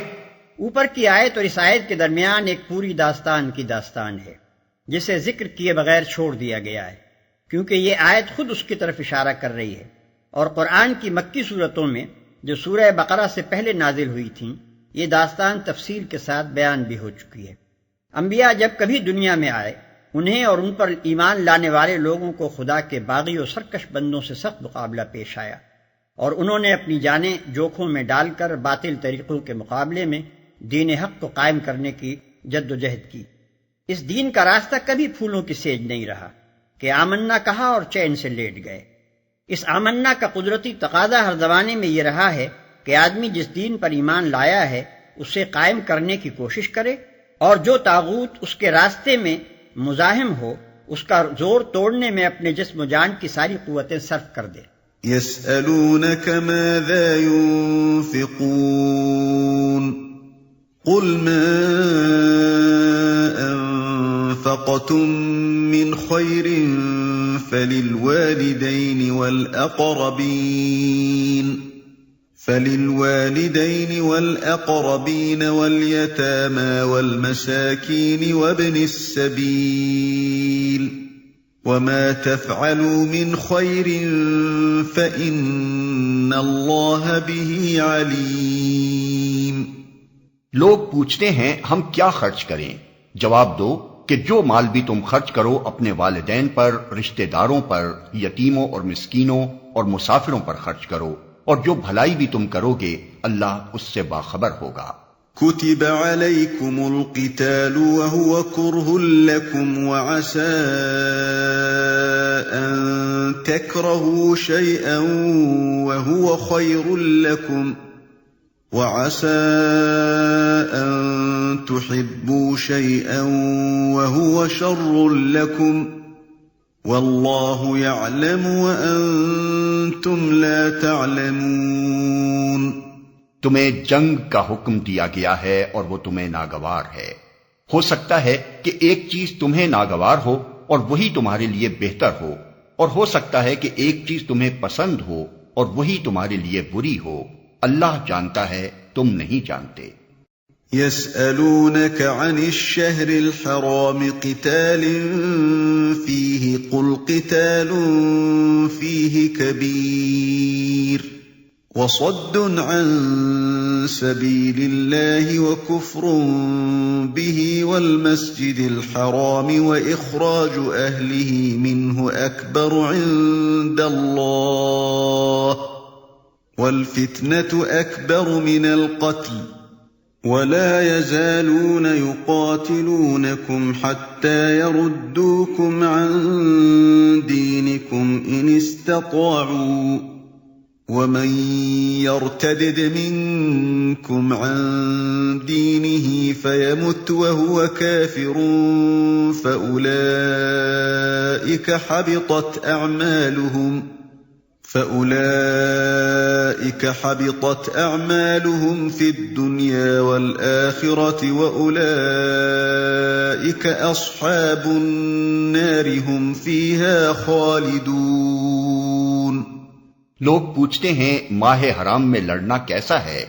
Speaker 3: اوپر کی آیت اور اس آیت کے درمیان ایک پوری داستان کی داستان ہے جسے ذکر کیے بغیر چھوڑ دیا گیا ہے، کیونکہ یہ آیت خود اس کی طرف اشارہ کر رہی ہے، اور قرآن کی مکی صورتوں میں جو سورہ بقرہ سے پہلے نازل ہوئی تھیں یہ داستان تفصیل کے ساتھ بیان بھی ہو چکی ہے۔ انبیاء جب کبھی دنیا میں آئے انہیں اور ان پر ایمان لانے والے لوگوں کو خدا کے باغی و سرکش بندوں سے سخت مقابلہ پیش آیا، اور انہوں نے اپنی جانیں جوکھوں میں ڈال کر باطل طریقوں کے مقابلے میں دین حق کو قائم کرنے کی جد و جہد کی۔ اس دین کا راستہ کبھی پھولوں کی سیج نہیں رہا کہ آمنا کہا اور چین سے لیٹ گئے۔ اس آمنا کا قدرتی تقاضا ہر زمانے میں یہ رہا ہے کہ آدمی جس دین پر ایمان لایا ہے اسے قائم کرنے کی کوشش کرے، اور جو طاغوت اس کے راستے میں مزاحم ہو اس کا زور توڑنے میں اپنے جسم و جان کی ساری قوتیں صرف کر دے۔
Speaker 1: يسألونك ماذا ينفقون قل ما أنفقتم من خير فللوالدين والأقربين فللوالدين والأقربين واليتامى والمساكين وابن السبيل وما تفعلوا من خير فإن الله به عليم۔
Speaker 2: لوگ پوچھتے ہیں ہم کیا خرچ کریں؟ جواب دو کہ جو مال بھی تم خرچ کرو اپنے والدین پر، رشتہ داروں پر، یتیموں اور مسکینوں اور مسافروں پر خرچ کرو، اور جو بھلائی بھی تم کرو گے اللہ اس سے باخبر ہوگا۔
Speaker 1: كتب عليكم القتال وهو كره لكم وعسى أن تكرهوا شيئا وهو خير لكم وعسى أن تحبوا شيئا وهو شر لكم والله يعلم وأنتم لا تعلمون۔
Speaker 2: تمہیں جنگ کا حکم دیا گیا ہے اور وہ تمہیں ناگوار ہے۔ ہو سکتا ہے کہ ایک چیز تمہیں ناگوار ہو اور وہی تمہارے لیے بہتر ہو، اور ہو سکتا ہے کہ ایک چیز تمہیں پسند ہو اور وہی تمہارے لیے بری ہو۔ اللہ جانتا ہے، تم نہیں جانتے۔
Speaker 1: يسألونك عن الشهر الحرام قتال فيه قل قتال فيه كبير وصد عن سبيل الله وكفر به والمسجد الحرام وإخراج أهله منه أكبر عند الله والفتنة أكبر من القتل ولا يزالون يقاتلونكم حتى يردوكم عن دينكم إن استطاعوا ومن يرتدد منكم عن دينه فيمت وهو كافر فأولئك حبطت أعمالهم في الدنيا والآخرة وأولئك أصحاب النار هم فيها خالدون۔
Speaker 2: لوگ پوچھتے ہیں ماہ حرام میں لڑنا کیسا ہے؟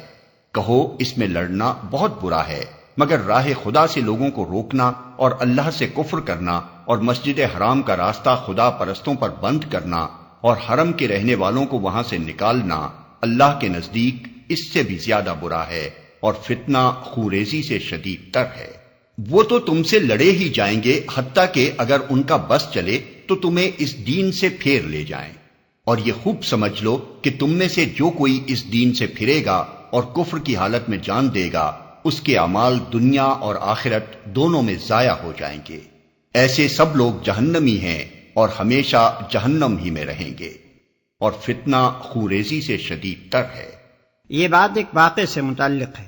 Speaker 2: کہو اس میں لڑنا بہت برا ہے، مگر راہ خدا سے لوگوں کو روکنا اور اللہ سے کفر کرنا اور مسجد حرام کا راستہ خدا پرستوں پر بند کرنا اور حرم کے رہنے والوں کو وہاں سے نکالنا اللہ کے نزدیک اس سے بھی زیادہ برا ہے، اور فتنہ خوریزی سے شدید تر ہے۔ وہ تو تم سے لڑے ہی جائیں گے، حتیٰ کہ اگر ان کا بس چلے تو تمہیں اس دین سے پھیر لے جائیں، اور یہ خوب سمجھ لو کہ تم میں سے جو کوئی اس دین سے پھرے گا اور کفر کی حالت میں جان دے گا، اس کے اعمال دنیا اور آخرت دونوں میں ضائع ہو جائیں گے۔ ایسے سب لوگ جہنمی ہیں اور ہمیشہ جہنم ہی میں رہیں گے، اور فتنہ خوریزی سے شدید تر ہے۔
Speaker 3: یہ بات ایک واقعے سے متعلق ہے۔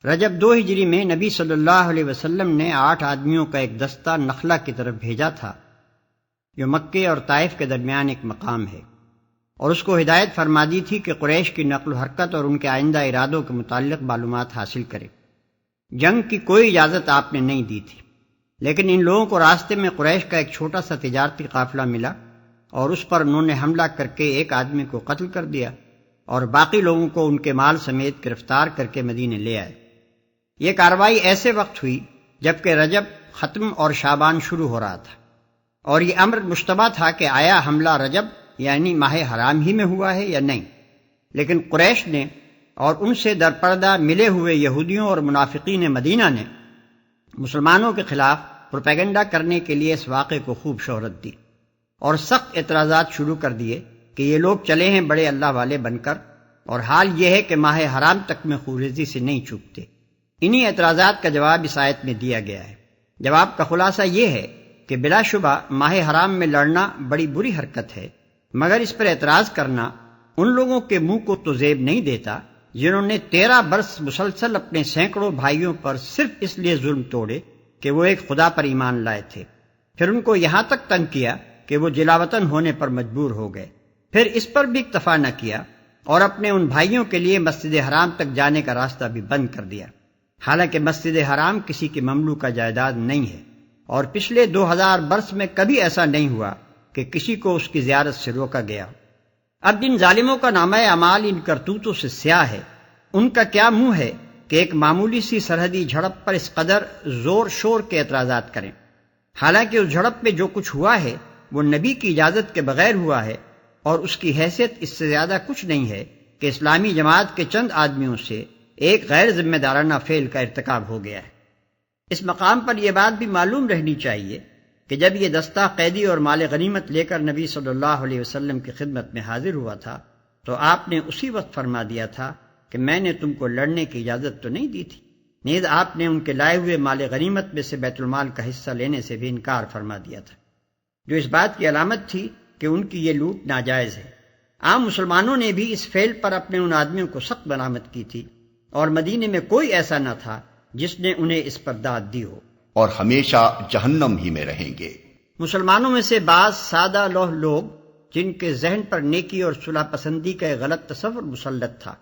Speaker 3: رجب 2 ہجری میں نبی صلی اللہ علیہ وسلم نے 8 آدمیوں کا ایک دستہ نخلا کی طرف بھیجا تھا، جو مکے اور طائف کے درمیان ایک مقام ہے، اور اس کو ہدایت فرما دی تھی کہ قریش کی نقل و حرکت اور ان کے آئندہ ارادوں کے متعلق معلومات حاصل کرے۔ جنگ کی کوئی اجازت آپ نے نہیں دی تھی، لیکن ان لوگوں کو راستے میں قریش کا ایک چھوٹا سا تجارتی قافلہ ملا، اور اس پر انہوں نے حملہ کر کے ایک آدمی کو قتل کر دیا اور باقی لوگوں کو ان کے مال سمیت گرفتار کر کے مدینے لے آئے۔ یہ کارروائی ایسے وقت ہوئی جبکہ رجب ختم اور شعبان شروع ہو رہا تھا، اور یہ امر مشتبہ تھا کہ آیا حملہ رجب یعنی ماہ حرام ہی میں ہوا ہے یا نہیں، لیکن قریش نے اور ان سے درپردہ ملے ہوئے یہودیوں اور منافقین مدینہ نے مسلمانوں کے خلاف پروپیگنڈا کرنے کے لیے اس واقعے کو خوب شہرت دی اور سخت اعتراضات شروع کر دیے کہ یہ لوگ چلے ہیں بڑے اللہ والے بن کر، اور حال یہ ہے کہ ماہ حرام تک میں خوریزی سے نہیں چوکتے۔ انہی اعتراضات کا جواب اس آیت میں دیا گیا ہے۔ جواب کا خلاصہ یہ ہے کہ بلا شبہ ماہ حرام میں لڑنا بڑی بری حرکت ہے، مگر اس پر اعتراض کرنا ان لوگوں کے منہ کو تو زیب نہیں دیتا جنہوں نے 13 برس مسلسل اپنے سینکڑوں بھائیوں پر صرف اس لیے ظلم توڑے کہ وہ ایک خدا پر ایمان لائے تھے، پھر ان کو یہاں تک تنگ کیا کہ وہ جلاوطن ہونے پر مجبور ہو گئے، پھر اس پر بھی اکتفا نہ کیا اور اپنے ان بھائیوں کے لیے مسجد حرام تک جانے کا راستہ بھی بند کر دیا، حالانکہ مسجد حرام کسی کی مملوکہ جائیداد نہیں ہے، اور پچھلے 2000 برس میں کبھی ایسا نہیں ہوا کہ کسی کو اس کی زیارت سے روکا گیا۔ اب جن ظالموں کا نامہ اعمال ان کرتوتوں سے سیاہ ہے، ان کا کیا منہ ہے کہ ایک معمولی سی سرحدی جھڑپ پر اس قدر زور شور کے اعتراضات کریں، حالانکہ اس جھڑپ میں جو کچھ ہوا ہے وہ نبی کی اجازت کے بغیر ہوا ہے، اور اس کی حیثیت اس سے زیادہ کچھ نہیں ہے کہ اسلامی جماعت کے چند آدمیوں سے ایک غیر ذمہ دارانہ فعل کا ارتکاب ہو گیا ہے۔ اس مقام پر یہ بات بھی معلوم رہنی چاہیے کہ جب یہ دستہ قیدی اور مال غنیمت لے کر نبی صلی اللہ علیہ وسلم کی خدمت میں حاضر ہوا تھا تو آپ نے اسی وقت فرما دیا تھا کہ میں نے تم کو لڑنے کی اجازت تو نہیں دی تھی، نیز آپ نے ان کے لائے ہوئے مال غنیمت میں سے بیت المال کا حصہ لینے سے بھی انکار فرما دیا تھا، جو اس بات کی علامت تھی کہ ان کی یہ لوٹ ناجائز ہے۔ عام مسلمانوں نے بھی اس فعل پر اپنے ان آدمیوں کو سخت ملامت کی تھی، اور مدینے میں کوئی ایسا نہ تھا جس نے انہیں اس پر داد دی ہو، اور
Speaker 2: ہمیشہ جہنم ہی میں رہیں گے۔
Speaker 3: مسلمانوں میں سے بعض سادہ لوح لوگ جن کے ذہن پر نیکی اور صلح پسندی کا ایک غلط تصور مسلط تھا،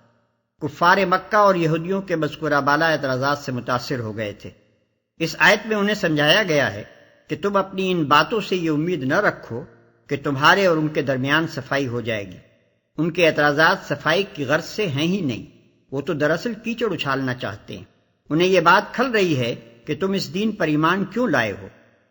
Speaker 3: کفار مکہ اور یہودیوں کے مذکورہ بالا اعتراضات سے متاثر ہو گئے تھے۔ اس آیت میں انہیں سمجھایا گیا ہے کہ تم اپنی ان باتوں سے یہ امید نہ رکھو کہ تمہارے اور ان کے درمیان صفائی ہو جائے گی۔ ان کے اعتراضات صفائی کی غرض سے ہیں ہی نہیں، وہ تو دراصل کیچڑ اچھالنا چاہتے ہیں۔ انہیں یہ بات کھل رہی ہے کہ تم اس دین پر ایمان کیوں لائے ہو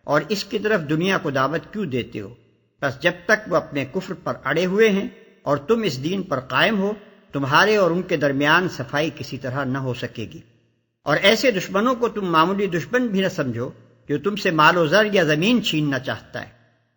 Speaker 3: اور اس کی طرف دنیا کو دعوت کیوں دیتے ہو، بس جب تک وہ اپنے کفر پر اڑے ہوئے ہیں اور تم اس دین پر قائم ہو، تمہارے اور ان کے درمیان صفائی کسی طرح نہ ہو سکے گی۔ اور ایسے دشمنوں کو تم معمولی دشمن بھی نہ سمجھو جو تم سے مال و زر یا زمین چھیننا چاہتا ہے،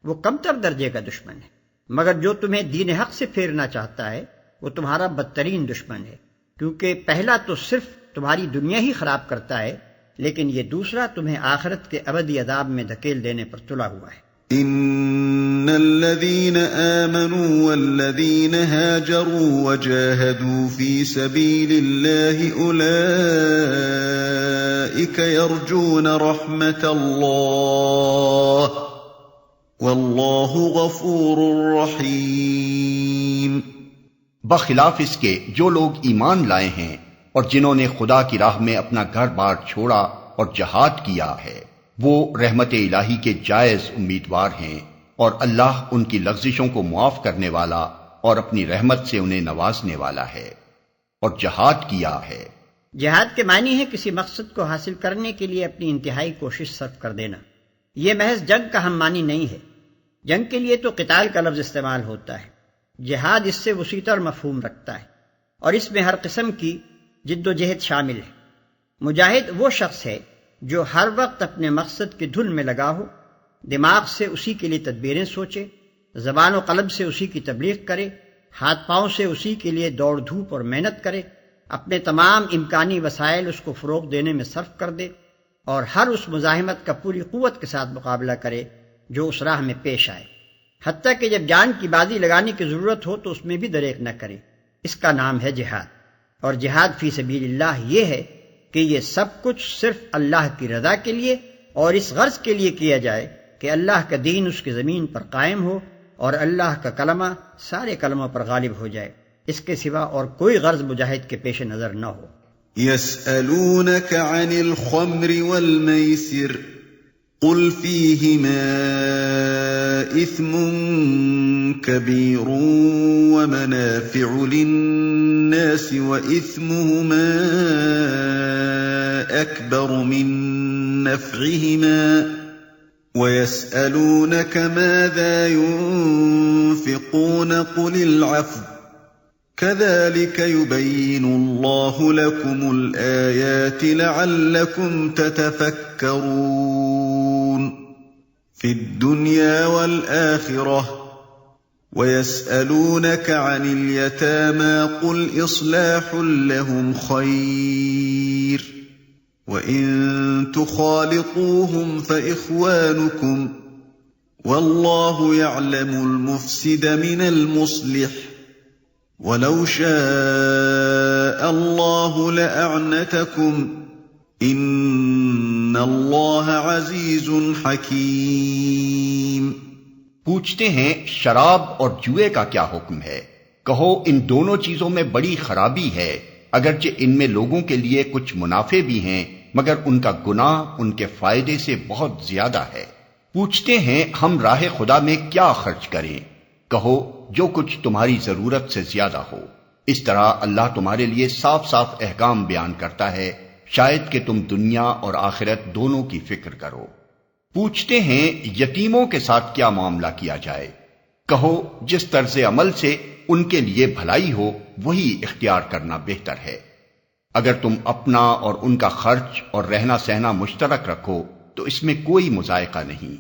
Speaker 3: وہ کمتر درجے کا دشمن ہے، مگر جو تمہیں دین حق سے پھیرنا چاہتا ہے وہ تمہارا بدترین دشمن ہے، کیونکہ پہلا تو صرف تمہاری دنیا ہی خراب کرتا ہے، لیکن یہ دوسرا تمہیں آخرت کے ابدی عذاب میں دھکیل دینے پر تلا ہوا ہے۔
Speaker 1: ان الذين آمنوا والذين هاجروا وجاهدوا في سبيل الله اولئك يرجون رحمة الله والله غفور رحيم۔
Speaker 2: بخلاف اس کے جو لوگ ایمان لائے ہیں اور جنہوں نے خدا کی راہ میں اپنا گھر بار چھوڑا اور جہاد کیا ہے، وہ رحمت الہی کے جائز امیدوار ہیں، اور اللہ ان کی لغزشوں کو معاف کرنے والا اور اپنی رحمت سے انہیں نوازنے والا ہے۔ اور جہاد کیا ہے،
Speaker 3: جہاد کے معنی ہے کسی مقصد کو حاصل کرنے کے لیے اپنی انتہائی کوشش صرف کر دینا۔ یہ محض جنگ کا ہم معنی نہیں ہے، جنگ کے لیے تو قتال کا لفظ استعمال ہوتا ہے، جہاد اس سے وسیع تر مفہوم رکھتا ہے، اور اس میں ہر قسم کی جد و جہد شامل ہے۔ مجاہد وہ شخص ہے جو ہر وقت اپنے مقصد کی دھن میں لگا ہو، دماغ سے اسی کے لیے تدبیریں سوچے، زبان و قلب سے اسی کی تبلیغ کرے، ہاتھ پاؤں سے اسی کے لیے دوڑ دھوپ اور محنت کرے، اپنے تمام امکانی وسائل اس کو فروغ دینے میں صرف کر دے، اور ہر اس مزاحمت کا پوری قوت کے ساتھ مقابلہ کرے جو اس راہ میں پیش آئے، حتیٰ کہ جب جان کی بازی لگانے کی ضرورت ہو تو اس میں بھی دریغ نہ کرے۔ اس کا نام ہے جہاد۔ اور جہاد فی سبیل اللہ یہ ہے کہ یہ سب کچھ صرف اللہ کی رضا کے لیے اور اس غرض کے لیے کیا جائے کہ اللہ کا دین اس کی زمین پر قائم ہو اور اللہ کا کلمہ سارے کلموں پر غالب ہو جائے، اس کے سوا اور کوئی غرض مجاہد کے پیش نظر نہ ہو۔
Speaker 1: يسألونك عن الخمر والميسر قل فيهما إثم كبير ومنافع للناس وإثمهما أكبر من نفعهما ويسألونك ماذا ينفقون قل العفو كذلك يبين الله لكم الآيات لعلكم تتفكرون في الدنيا والآخرة ويسألونك عن اليتامى قل إصلاح لهم خير وإن تخالطوهم فإخوانكم والله يعلم المفسد من المصلح وَلَوْ شَاءَ اللَّهُ لَأَعْنَتَكُمْ إِنَّ اللَّهَ عَزِيزٌ حَكِيمٌ۔
Speaker 2: پوچھتے ہیں شراب اور جوئے کا کیا حکم ہے؟ کہو ان دونوں چیزوں میں بڑی خرابی ہے، اگرچہ ان میں لوگوں کے لیے کچھ منافع بھی ہیں، مگر ان کا گناہ ان کے فائدے سے بہت زیادہ ہے۔ پوچھتے ہیں ہم راہ خدا میں کیا خرچ کریں؟ کہو جو کچھ تمہاری ضرورت سے زیادہ ہو. اس طرح اللہ تمہارے لیے صاف صاف احکام بیان کرتا ہے، شاید کہ تم دنیا اور آخرت دونوں کی فکر کرو. پوچھتے ہیں یتیموں کے ساتھ کیا معاملہ کیا جائے؟ کہو جس طرز عمل سے ان کے لیے بھلائی ہو وہی اختیار کرنا بہتر ہے. اگر تم اپنا اور ان کا خرچ اور رہنا سہنا مشترک رکھو تو اس میں کوئی مذائقہ نہیں،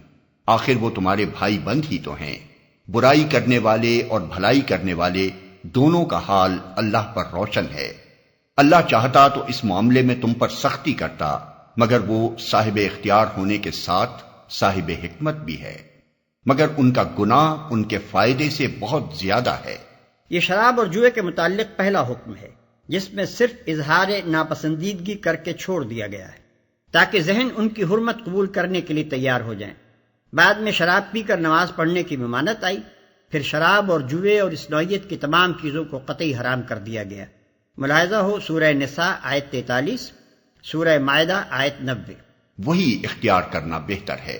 Speaker 2: آخر وہ تمہارے بھائی بند ہی تو ہیں. برائی کرنے والے اور بھلائی کرنے والے دونوں کا حال اللہ پر روشن ہے. اللہ چاہتا تو اس معاملے میں تم پر سختی کرتا، مگر وہ صاحب اختیار ہونے کے ساتھ صاحب حکمت بھی ہے، مگر ان کا گناہ ان کے فائدے سے بہت زیادہ ہے.
Speaker 3: یہ شراب اور جوئے کے متعلق پہلا حکم ہے، جس میں صرف اظہار ناپسندیدگی کر کے چھوڑ دیا گیا ہے تاکہ ذہن ان کی حرمت قبول کرنے کے لیے تیار ہو جائیں. بعد میں شراب پی کر نماز پڑھنے کی ممانعت آئی، پھر شراب اور جوئے اور اس نوعیت کی تمام چیزوں کو قطعی حرام کر دیا گیا. ملاحظہ ہو سورہ نساء آیت 43، سورہ مائدہ آیت 90.
Speaker 2: وہی اختیار کرنا بہتر ہے.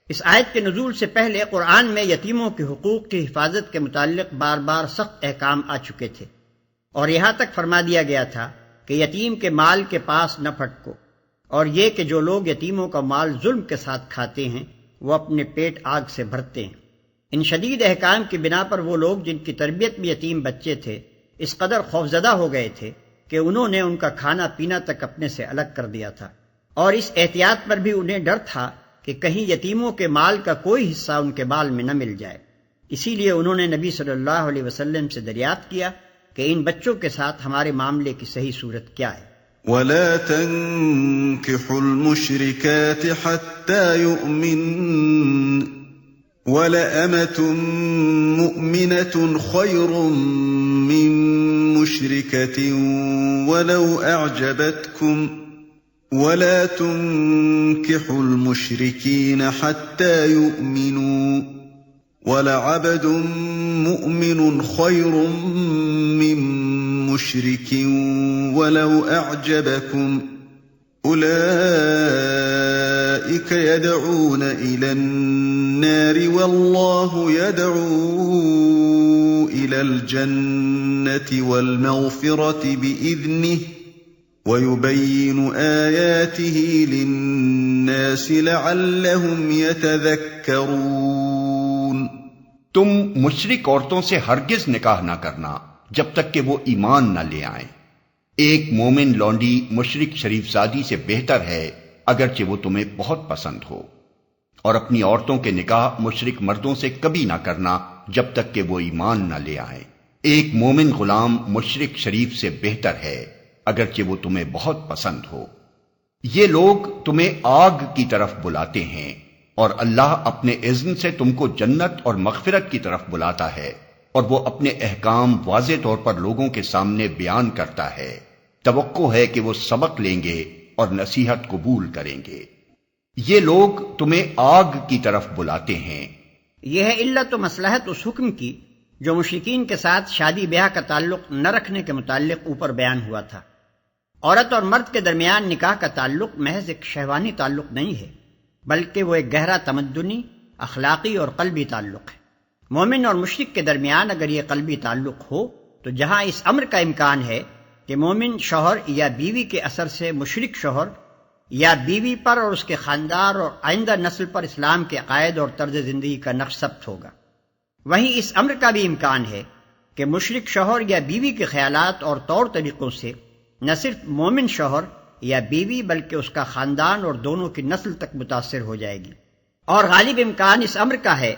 Speaker 3: اس آیت کے نزول سے پہلے قرآن میں یتیموں کے حقوق کی حفاظت کے متعلق بار بار سخت احکام آ چکے تھے، اور یہاں تک فرما دیا گیا تھا کہ یتیم کے مال کے پاس نہ پھٹکو، اور یہ کہ جو لوگ یتیموں کا مال ظلم کے ساتھ کھاتے ہیں وہ اپنے پیٹ آگ سے بھرتے ہیں. ان شدید احکام کی بنا پر وہ لوگ جن کی تربیت میں یتیم بچے تھے اس قدر خوفزدہ ہو گئے تھے کہ انہوں نے ان کا کھانا پینا تک اپنے سے الگ کر دیا تھا، اور اس احتیاط پر بھی انہیں ڈر تھا کہ کہیں یتیموں کے مال کا کوئی حصہ ان کے مال میں نہ مل جائے. اسی لیے انہوں نے نبی صلی اللہ علیہ وسلم سے دریافت کیا کہ ان بچوں کے ساتھ ہمارے معاملے کی صحیح صورت کیا ہے.
Speaker 1: وَلَا تَنكِحُوا الْمُشْرِكَاتِ حَتَّى يُؤْمِنَّ وَلَأَمَةٌ مُؤْمِنَةٌ خَيْرٌ مِّن مُّشْرِكَةٍ وَلَوْ أَعْجَبَتْكُمْ وَلَا تُنكِحُوا الْمُشْرِكِينَ حَتَّى يُؤْمِنُوا وَلَعَبْدٌ مُؤْمِنٌ خَيْرٌ مِّن مُّشْرِكٍ وَلَوْ أَعْجَبَكُمْ أُولَئِكَ يَدْعُونَ إِلَى النَّارِ وَاللَّهُ يَدْعُو إِلَى الْجَنَّةِ وَالْمَغْفِرَةِ بِإِذْنِهِ وَيُبَيِّنُ آيَاتِهِ لِلنَّاسِ لَعَلَّهُمْ يَتَذَكَّرُونَ.
Speaker 2: تم مشرک عورتوں سے ہرگز نکاح نہ کرنا جب تک کہ وہ ایمان نہ لے آئیں. ایک مومن لونڈی مشرک شریف زادی سے بہتر ہے اگرچہ وہ تمہیں بہت پسند ہو. اور اپنی عورتوں کے نکاح مشرک مردوں سے کبھی نہ کرنا جب تک کہ وہ ایمان نہ لے آئیں. ایک مومن غلام مشرک شریف سے بہتر ہے اگرچہ وہ تمہیں بہت پسند ہو. یہ لوگ تمہیں آگ کی طرف بلاتے ہیں اور اللہ اپنے اذن سے تم کو جنت اور مغفرت کی طرف بلاتا ہے، اور وہ اپنے احکام واضح طور پر لوگوں کے سامنے بیان کرتا ہے. توقع ہے کہ وہ سبق لیں گے اور نصیحت قبول کریں گے. یہ لوگ تمہیں آگ کی طرف بلاتے ہیں.
Speaker 3: یہ ہے علت و مصلحت اس حکم کی جو مشرکین کے ساتھ شادی بیاہ کا تعلق نہ رکھنے کے متعلق اوپر بیان ہوا تھا. عورت اور مرد کے درمیان نکاح کا تعلق محض ایک شہوانی تعلق نہیں ہے، بلکہ وہ ایک گہرا تمدنی، اخلاقی اور قلبی تعلق ہے. مومن اور مشرک کے درمیان اگر یہ قلبی تعلق ہو تو جہاں اس امر کا امکان ہے کہ مومن شوہر یا بیوی کے اثر سے مشرک شوہر یا بیوی پر اور اس کے خاندان اور آئندہ نسل پر اسلام کے عقائد اور طرز زندگی کا نقش ثبت ہوگا، وہیں اس امر کا بھی امکان ہے کہ مشرک شوہر یا بیوی کے خیالات اور طور طریقوں سے نہ صرف مومن شوہر یا بیوی بلکہ اس کا خاندان اور دونوں کی نسل تک متاثر ہو جائے گی. اور غالب امکان اس امر کا ہے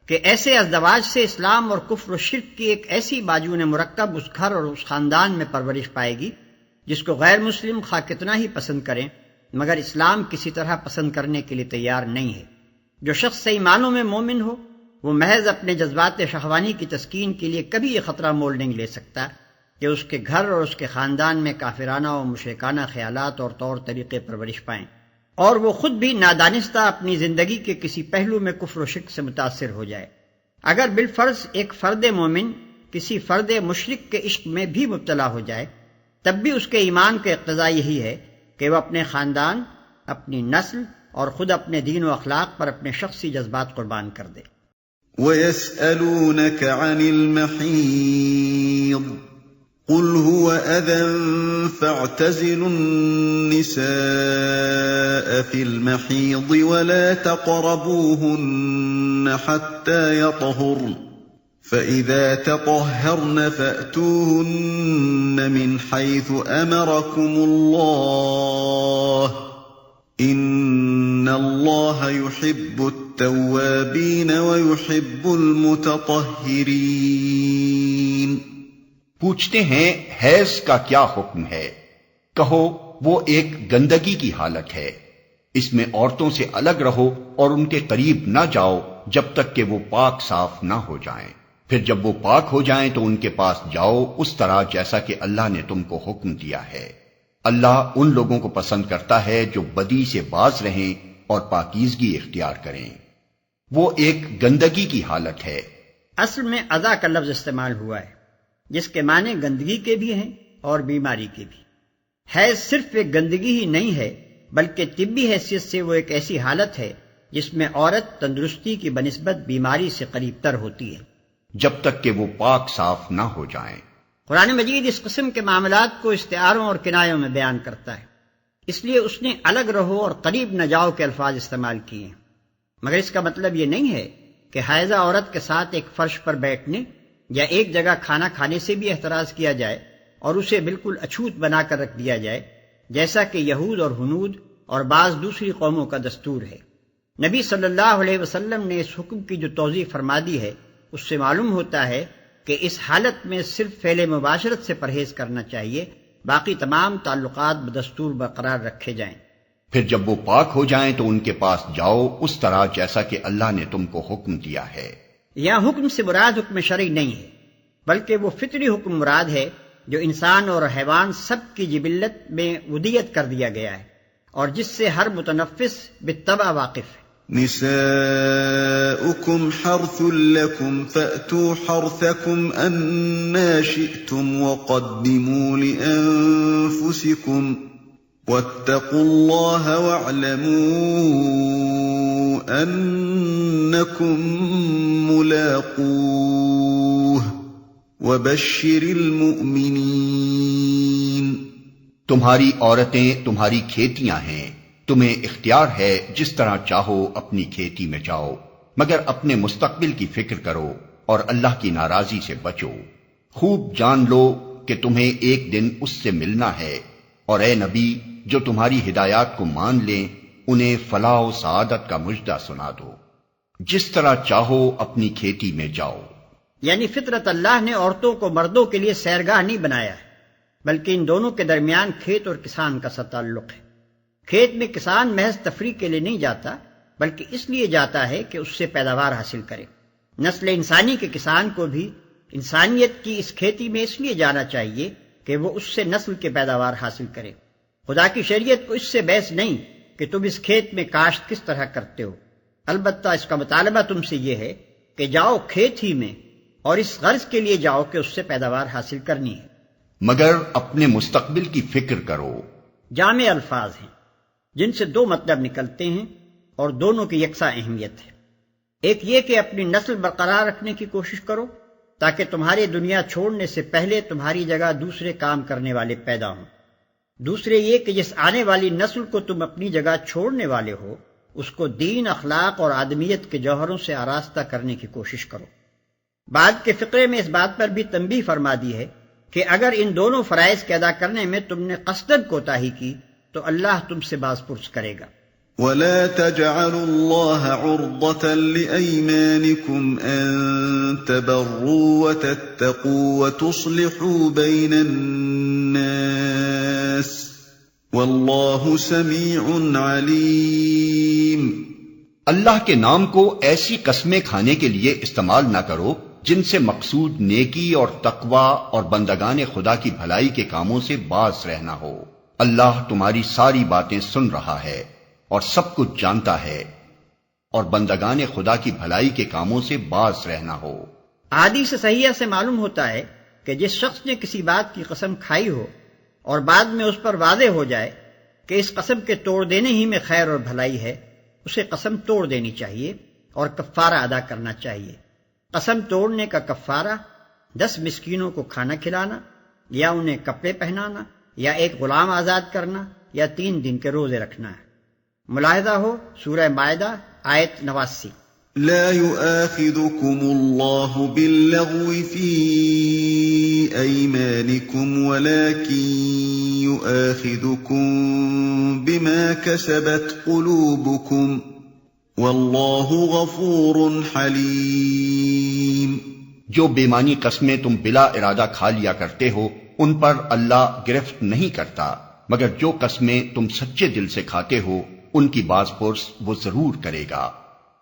Speaker 3: کہ ایسے ازدواج سے اسلام اور کفر و شرک کی ایک ایسی باجون مرکب اس گھر اور اس خاندان میں پرورش پائے گی جس کو غیر مسلم خواہ کتنا ہی پسند کریں مگر اسلام کسی طرح پسند کرنے کے لیے تیار نہیں ہے. جو شخص صحیح معنوں میں مومن ہو وہ محض اپنے جذبات شہوانی کی تسکین کے لیے کبھی یہ خطرہ مول نہیں لے سکتا کہ اس کے گھر اور اس کے خاندان میں کافرانہ و مشرکانہ خیالات اور طور طریقے پرورش پائیں، اور وہ خود بھی نادانستہ اپنی زندگی کے کسی پہلو میں کفر و شرک سے متاثر ہو جائے. اگر بالفرض ایک فرد مومن کسی فرد مشرک کے عشق میں بھی مبتلا ہو جائے تب بھی اس کے ایمان کا اقتضا یہی ہے کہ وہ اپنے خاندان، اپنی نسل اور خود اپنے دین و اخلاق پر اپنے شخصی جذبات قربان کر دے.
Speaker 1: وَيَسْأَلُونَكَ عَنِ الْمَحِيضِ قُلْ هُوَ أَذًى فَاعْتَزِلُوا النِّسَاءَ فِي الْمَحِيضِ وَلَا تَقْرَبُوهُنَّ حَتَّىٰ يَطْهُرْنَ فَإِذَا تَطَهَّرْنَ فَأْتُوهُنَّ مِنْ حَيْثُ أَمَرَكُمُ اللَّهُ ۚ إِنَّ اللَّهَ يُحِبُّ التَّوَّابِينَ وَيُحِبُّ الْمُتَطَهِّرِينَ۔
Speaker 2: پوچھتے ہیں حیض کا کیا حکم ہے؟ کہو وہ ایک گندگی کی حالت ہے، اس میں عورتوں سے الگ رہو اور ان کے قریب نہ جاؤ جب تک کہ وہ پاک صاف نہ ہو جائیں، پھر جب وہ پاک ہو جائیں تو ان کے پاس جاؤ اس طرح جیسا کہ اللہ نے تم کو حکم دیا ہے۔ اللہ ان لوگوں کو پسند کرتا ہے جو بدی سے باز رہیں اور پاکیزگی اختیار کریں۔ وہ ایک گندگی کی حالت ہے۔
Speaker 3: اصل میں اذا کا لفظ استعمال ہوا ہے جس کے معنی گندگی کے بھی ہیں اور بیماری کے بھی۔ حیض صرف ایک گندگی ہی نہیں ہے بلکہ طبی حیثیت سے وہ ایک ایسی حالت ہے جس میں عورت تندرستی کی بنسبت بیماری سے قریب تر ہوتی ہے
Speaker 2: جب تک کہ وہ پاک صاف نہ ہو جائیں۔
Speaker 3: قرآن مجید اس قسم کے معاملات کو استعاروں اور کنایوں میں بیان کرتا ہے، اس لیے اس نے الگ رہو اور قریب نہ جاؤ کے الفاظ استعمال کیے ہیں، مگر اس کا مطلب یہ نہیں ہے کہ حائضہ عورت کے ساتھ ایک فرش پر بیٹھنے یا ایک جگہ کھانا کھانے سے بھی احتراز کیا جائے اور اسے بالکل اچھوت بنا کر رکھ دیا جائے جیسا کہ یہود اور ہنود اور بعض دوسری قوموں کا دستور ہے۔ نبی صلی اللہ علیہ وسلم نے اس حکم کی جو توضیح فرما دی ہے اس سے معلوم ہوتا ہے کہ اس حالت میں صرف فعل مباشرت سے پرہیز کرنا چاہیے، باقی تمام تعلقات بدستور برقرار رکھے جائیں۔
Speaker 2: پھر جب وہ پاک ہو جائیں تو ان کے پاس جاؤ اس طرح جیسا کہ اللہ نے تم کو حکم دیا ہے۔
Speaker 3: یہاں حکم سے مراد حکم شرعی نہیں ہے بلکہ وہ فطری حکم مراد ہے جو انسان اور حیوان سب کی جبلت میں ودیت کر دیا گیا ہے اور جس سے ہر متنفس بالطبع واقف ہے۔
Speaker 1: نساؤكم حرث لكم فأتوا حرثكم أنى شئتم وقدموا لأنفسكم واتقوا الله واعلموا أنكم ملاقوه وبشر المؤمنين۔
Speaker 2: تمہاری عورتیں تمہاری کھیتیاں ہیں، تمہیں اختیار ہے جس طرح چاہو اپنی کھیتی میں جاؤ، مگر اپنے مستقبل کی فکر کرو اور اللہ کی ناراضی سے بچو۔ خوب جان لو کہ تمہیں ایک دن اس سے ملنا ہے، اور اے نبی جو تمہاری ہدایات کو مان لیں انہیں فلاح و سعادت کا مژدہ سنا دو۔ جس طرح چاہو اپنی کھیتی میں جاؤ،
Speaker 3: یعنی فطرت اللہ نے عورتوں کو مردوں کے لیے سیرگاہ نہیں بنایا ہے بلکہ ان دونوں کے درمیان کھیت اور کسان کا سا تعلق ہے۔ کھیت میں کسان محض تفریح کے لیے نہیں جاتا بلکہ اس لیے جاتا ہے کہ اس سے پیداوار حاصل کرے۔ نسل انسانی کے کسان کو بھی انسانیت کی اس کھیتی میں اس لیے جانا چاہیے کہ وہ اس سے نسل کے پیداوار حاصل کرے۔ خدا کی شریعت کو اس سے بحث نہیں کہ تم اس کھیت میں کاشت کس طرح کرتے ہو، البتہ اس کا مطالبہ تم سے یہ ہے کہ جاؤ کھیت ہی میں اور اس غرض کے لیے جاؤ کہ اس سے پیداوار حاصل کرنی ہے۔
Speaker 2: مگر اپنے مستقبل کی فکر کرو۔
Speaker 3: جامع الفاظ ہیں جن سے دو مطلب نکلتے ہیں اور دونوں کی یکساں اہمیت ہے۔ ایک یہ کہ اپنی نسل برقرار رکھنے کی کوشش کرو تاکہ تمہاری دنیا چھوڑنے سے پہلے تمہاری جگہ دوسرے کام کرنے والے پیدا ہوں۔ دوسرے یہ کہ جس آنے والی نسل کو تم اپنی جگہ چھوڑنے والے ہو اس کو دین، اخلاق اور آدمیت کے جوہروں سے آراستہ کرنے کی کوشش کرو۔ بعد کے فقرے میں اس بات پر بھی تنبیہ فرما دی ہے کہ اگر ان دونوں فرائض کے ادا کرنے میں تم نے قصدن کوتاہی کی تو اللہ تم سے باز پرس کرے گا۔
Speaker 1: وَلَا تَجْعَلُوا اللَّهَ عُرْضَةً لِأَيْمَانِكُمْ أَن تَبَرُّوا وَتَتَّقُوا وَتُصْلِحُوا بَيْنَ النَّاسِ وَاللَّهُ سَمِيعٌ عَلِيمٌ۔
Speaker 2: اللہ کے نام کو ایسی قسمیں کھانے کے لیے استعمال نہ کرو جن سے مقصود نیکی اور تقوی اور بندگان خدا کی بھلائی کے کاموں سے باز رہنا ہو۔ اللہ تمہاری ساری باتیں سن رہا ہے اور سب کچھ جانتا ہے، اور بندگان خدا کی بھلائی کے کاموں سے باز رہنا ہو۔
Speaker 3: حدیث صحیحہ سے معلوم ہوتا ہے کہ جس شخص نے کسی بات کی قسم کھائی ہو اور بعد میں اس پر واضح ہو جائے کہ اس قسم کے توڑ دینے ہی میں خیر اور بھلائی ہے، اسے قسم توڑ دینی چاہیے اور کفارہ ادا کرنا چاہیے۔ قسم توڑنے کا کفارہ 10 مسکینوں کو کھانا کھلانا، یا انہیں کپڑے پہنانا، یا ایک غلام آزاد کرنا، یا 3 دن کے روزے رکھنا ہے۔ ملاحظہ ہو سورہ مائدہ آیت 89۔
Speaker 1: لا يؤاخذكم الله باللغو في أيمانكم ولكن يؤاخذكم بما كسبت قلوبكم والله غفور حليم۔
Speaker 2: جو بےمانی قسمیں تم بلا ارادہ کھا لیا کرتے ہو ان پر اللہ گرفت نہیں کرتا، مگر جو قسمیں تم سچے دل سے کھاتے ہو ان کی باز پرس وہ ضرور کرے گا۔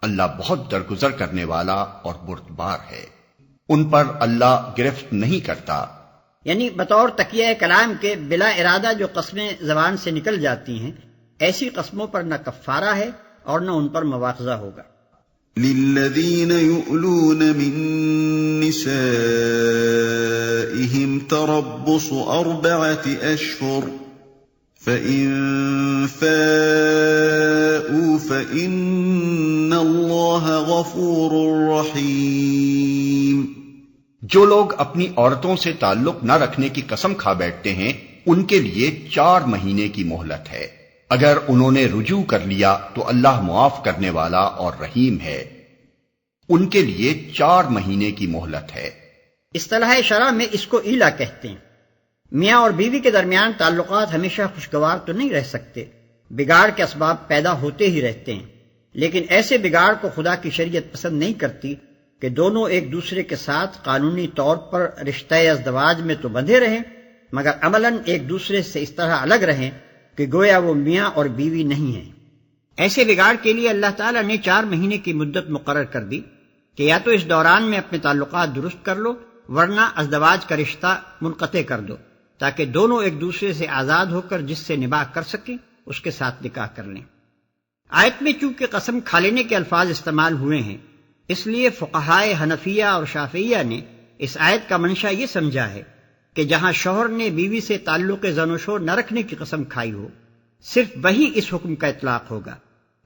Speaker 2: اللہ بہت درگزر کرنے والا اور بردبار ہے۔ ان پر اللہ گرفت نہیں کرتا،
Speaker 3: یعنی بطور تکیہ کلام کے بلا ارادہ جو قسمیں زبان سے نکل جاتی ہیں، ایسی قسموں پر نہ کفارہ ہے اور نہ ان پر مواخذہ ہوگا۔
Speaker 1: للذین یؤلون من نسائهم تربص 4 أشهر فَإِن فَاءُوا فَإِنَّ اللَّهَ غَفُورٌ رَّحِيمٌ۔
Speaker 2: جو لوگ اپنی عورتوں سے تعلق نہ رکھنے کی قسم کھا بیٹھتے ہیں ان کے لیے 4 مہینے کی مہلت ہے۔ اگر انہوں نے رجوع کر لیا تو اللہ معاف کرنے والا اور رحیم ہے۔ ان کے لیے 4 مہینے کی مہلت ہے۔
Speaker 3: اصطلاح شرع میں اس کو ایلا کہتے ہیں۔ میاں اور بیوی کے درمیان تعلقات ہمیشہ خوشگوار تو نہیں رہ سکتے، بگاڑ کے اسباب پیدا ہوتے ہی رہتے ہیں، لیکن ایسے بگاڑ کو خدا کی شریعت پسند نہیں کرتی کہ دونوں ایک دوسرے کے ساتھ قانونی طور پر رشتہ ازدواج میں تو بندھے رہیں مگر عملاً ایک دوسرے سے اس طرح الگ رہیں کہ گویا وہ میاں اور بیوی نہیں ہیں۔ ایسے بگاڑ کے لیے اللہ تعالیٰ نے 4 مہینے کی مدت مقرر کر دی کہ یا تو اس دوران میں اپنے تعلقات درست کر لو ورنہ ازدواج کا رشتہ منقطع کر دو، تاکہ دونوں ایک دوسرے سے آزاد ہو کر جس سے نباہ کر سکیں اس کے ساتھ نکاح کر لیں۔ آیت میں چونکہ قسم کھا لینے کے الفاظ استعمال ہوئے ہیں، اس لیے فقہائے حنفیہ اور شافعیہ نے اس آیت کا منشا یہ سمجھا ہے کہ جہاں شوہر نے بیوی سے تعلق زن و شو نہ رکھنے کی قسم کھائی ہو صرف وہی اس حکم کا اطلاق ہوگا،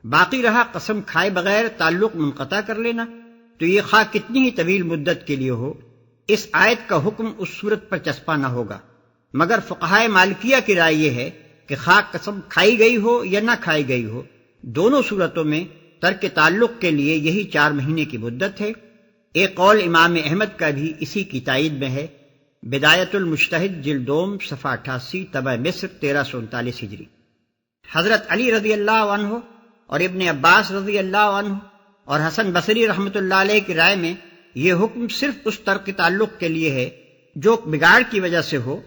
Speaker 3: باقی رہا قسم کھائے بغیر تعلق منقطع کر لینا تو یہ خواہ کتنی ہی طویل مدت کے لیے ہو، اس آیت کا حکم اس صورت پر چسپاں نہ ہوگا۔ مگر فقہائے مالکیہ کی رائے یہ ہے کہ خواہ قسم کھائی گئی ہو یا نہ کھائی گئی ہو، دونوں صورتوں میں ترک تعلق کے لیے یہی 4 مہینے کی مدت ہے۔ ایک قول امام احمد کا بھی اسی کی تائید میں ہے، بدایت المجتہد جلد 2 صفحہ 88 طبع مصر 1339 ہجری۔ حضرت علی رضی اللہ عنہ اور ابن عباس رضی اللہ عنہ اور حسن بصری رحمۃ اللہ علیہ کی رائے میں یہ حکم صرف اس ترک تعلق کے لیے ہے جو بگاڑ کی وجہ سے ہو،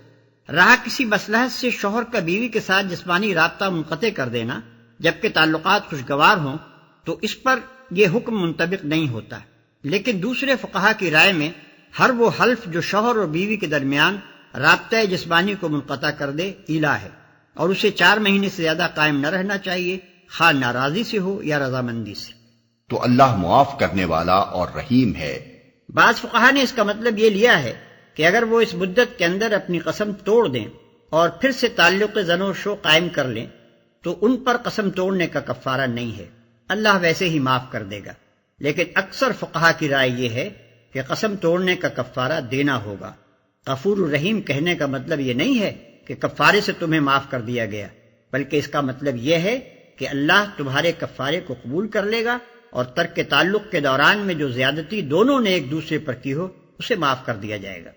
Speaker 3: رہا کسی مصلحت سے شوہر کا بیوی کے ساتھ جسمانی رابطہ منقطع کر دینا جبکہ تعلقات خوشگوار ہوں تو اس پر یہ حکم منطبق نہیں ہوتا، لیکن دوسرے فقہا کی رائے میں ہر وہ حلف جو شوہر اور بیوی کے درمیان رابطہ جسمانی کو منقطع کر دے ایلا ہے اور اسے 4 مہینے سے زیادہ قائم نہ رہنا چاہیے، خواہ ناراضی سے ہو یا رضامندی سے۔
Speaker 2: تو اللہ معاف کرنے والا اور رحیم ہے۔
Speaker 3: بعض فقہا نے اس کا مطلب یہ لیا ہے کہ اگر وہ اس مدت کے اندر اپنی قسم توڑ دیں اور پھر سے تعلق زن و شو قائم کر لیں تو ان پر قسم توڑنے کا کفارہ نہیں ہے، اللہ ویسے ہی معاف کر دے گا۔ لیکن اکثر فقہا کی رائے یہ ہے کہ قسم توڑنے کا کفارہ دینا ہوگا۔ غفور الرحیم کہنے کا مطلب یہ نہیں ہے کہ کفارے سے تمہیں معاف کر دیا گیا، بلکہ اس کا مطلب یہ ہے کہ اللہ تمہارے کفارے کو قبول کر لے گا اور ترک تعلق کے دوران میں جو زیادتی دونوں نے ایک دوسرے پر کی ہو اسے معاف کر دیا جائے گا۔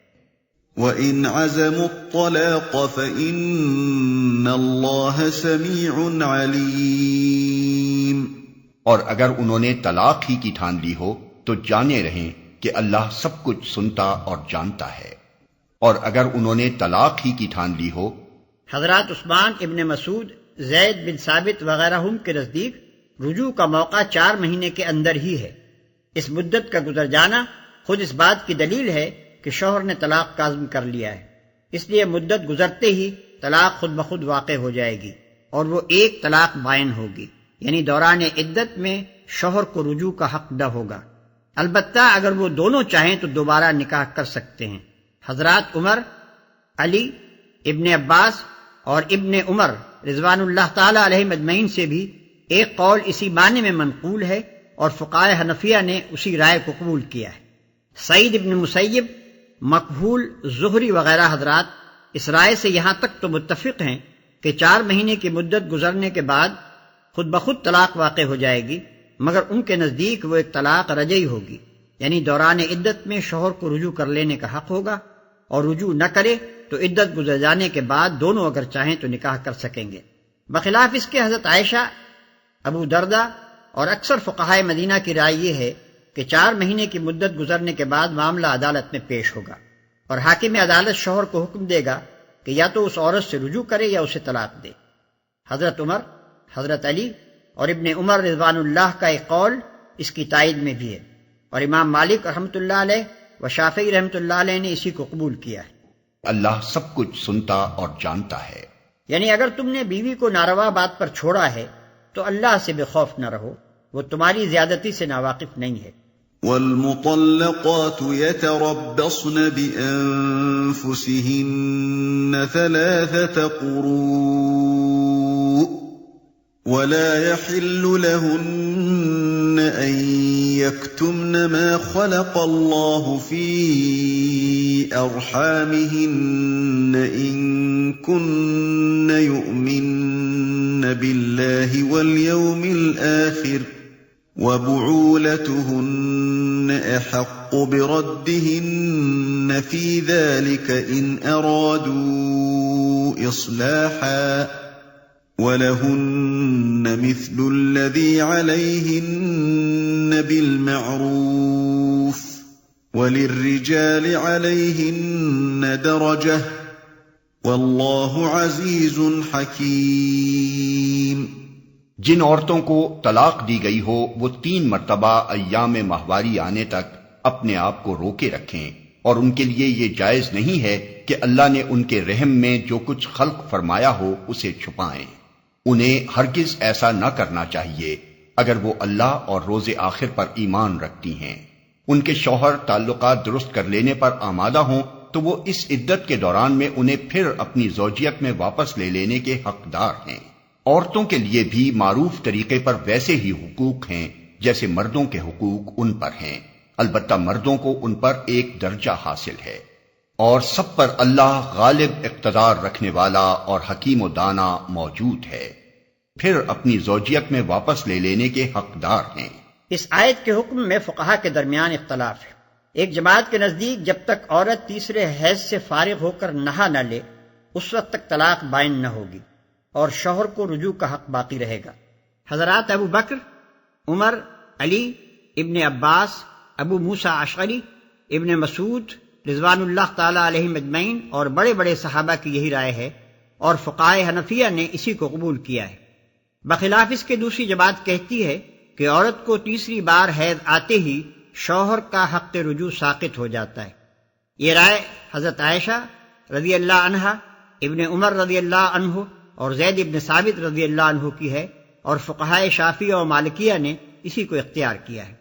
Speaker 1: وَإِنْ عَزَمُوا الطَّلَاقَ فَإِنَّ اللَّهَ سَمِيعٌ عَلِيمٌ۔
Speaker 2: اور اگر انہوں نے طلاق ہی کی ٹھان لی ہو تو جانے رہیں کہ اللہ سب کچھ سنتا اور جانتا ہے۔ اور اگر انہوں نے طلاق ہی کی ٹھان لی ہو،
Speaker 3: حضرات عثمان ابن مسعود، زید بن ثابت وغیرہ کے نزدیک رجوع کا موقع 4 مہینے کے اندر ہی ہے۔ اس مدت کا گزر جانا خود اس بات کی دلیل ہے کہ شوہر نے طلاق کا عزم کر لیا ہے، اس لیے مدت گزرتے ہی طلاق خود بخود واقع ہو جائے گی اور وہ ایک طلاق بائن ہوگی، یعنی دوران عدت میں شوہر کو رجوع کا حق نہ ہوگا۔ البتہ اگر وہ دونوں چاہیں تو دوبارہ نکاح کر سکتے ہیں۔ حضرات عمر، علی، ابن عباس اور ابن عمر رضوان اللہ تعالی علیہم اجمعین سے بھی ایک قول اسی معنی میں منقول ہے اور فقہائے حنفیہ نے اسی رائے کو قبول کیا ہے۔ سعید ابن مسیب، مقبول، زہری وغیرہ حضرات اس رائے سے یہاں تک تو متفق ہیں کہ 4 مہینے کی مدت گزرنے کے بعد خود بخود طلاق واقع ہو جائے گی، مگر ان کے نزدیک وہ ایک طلاق رجعی ہوگی، یعنی دوران عدت میں شوہر کو رجوع کر لینے کا حق ہوگا، اور رجوع نہ کرے تو عدت گزر جانے کے بعد دونوں اگر چاہیں تو نکاح کر سکیں گے۔ بخلاف اس کے حضرت عائشہ، ابو دردہ اور اکثر فقہائے مدینہ کی رائے یہ ہے کہ 4 مہینے کی مدت گزرنے کے بعد معاملہ عدالت میں پیش ہوگا، اور حاکم عدالت شوہر کو حکم دے گا کہ یا تو اس عورت سے رجوع کرے یا اسے طلاق دے۔ حضرت عمر، حضرت علی اور ابن عمر رضوان اللہ کا ایک قول اس کی تائید میں بھی ہے، اور امام مالک رحمۃ اللہ علیہ و شافعی رحمۃ اللہ علیہ نے اسی کو قبول کیا ہے۔
Speaker 2: اللہ سب کچھ سنتا اور جانتا ہے۔
Speaker 3: یعنی اگر تم نے بیوی کو ناروا بات پر چھوڑا ہے تو اللہ سے بے خوف نہ رہو، وہ تمہاری زیادتی سے ناواقف نہیں ہے۔
Speaker 1: والمطلقات يتربصن بأنفسهن 3 قروء ولا يحل لهن أن يكتمن ما خلق الله في أرحامهن إن كن يؤمن بالله واليوم الآخر وبعولتهن أحق بردهن في ذلك إن أرادوا إصلاحا وَلَهُنَّ مِثْلُ الَّذِي عَلَيْهِنَّ بِالْمَعْرُوفِ وَلِلرِّجَالِ عَلَيْهِنَّ دَرَجَةٌ وَاللَّهُ عَزِيزٌ حَكِيمٌ۔
Speaker 2: جن عورتوں کو طلاق دی گئی ہو وہ 3 مرتبہ ایام ماہواری آنے تک اپنے آپ کو روکے رکھیں، اور ان کے لیے یہ جائز نہیں ہے کہ اللہ نے ان کے رحم میں جو کچھ خلق فرمایا ہو اسے چھپائیں۔ انہیں ہرگز ایسا نہ کرنا چاہیے اگر وہ اللہ اور روز آخر پر ایمان رکھتی ہیں۔ ان کے شوہر تعلقات درست کر لینے پر آمادہ ہوں تو وہ اس عدت کے دوران میں انہیں پھر اپنی زوجیت میں واپس لے لینے کے حقدار ہیں۔ عورتوں کے لیے بھی معروف طریقے پر ویسے ہی حقوق ہیں جیسے مردوں کے حقوق ان پر ہیں، البتہ مردوں کو ان پر ایک درجہ حاصل ہے، اور سب پر اللہ غالب اقتدار رکھنے والا اور حکیم و دانا موجود ہے، پھر اپنی زوجیت میں واپس لے لینے کے حقدار ہیں۔
Speaker 3: اس آیت کے حکم میں فقہا کے درمیان اختلاف ہے۔ ایک جماعت کے نزدیک جب تک عورت تیسرے حیض سے فارغ ہو کر نہا نہ لے اس وقت تک طلاق بائن نہ ہوگی اور شوہر کو رجوع کا حق باقی رہے گا۔ حضرات ابو بکر، عمر، علی، ابن عباس، ابو موسیٰ اشعری، ابن مسعود رضوان اللہ تعالی علیہم اجمعین اور بڑے بڑے صحابہ کی یہی رائے ہے، اور فقہائے حنفیہ نے اسی کو قبول کیا ہے۔ بخلاف اس کے دوسری جماعت کہتی ہے کہ عورت کو تیسری بار حیض آتے ہی شوہر کا حق رجوع ساقط ہو جاتا ہے۔ یہ رائے حضرت عائشہ رضی اللہ عنہا، ابن عمر رضی اللہ عنہ اور زید ابن ثابت رضی اللہ عنہ کی ہے، اور فقہائے شافعیہ و مالکیہ نے اسی کو اختیار کیا ہے،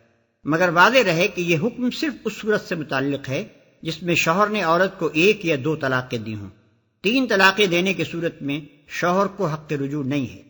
Speaker 3: مگر واضح رہے کہ یہ حکم صرف اس صورت سے متعلق ہے جس میں شوہر نے عورت کو 1 یا 2 طلاقیں دی ہوں۔ 3 طلاقیں دینے کی صورت میں شوہر کو حق رجوع نہیں ہے۔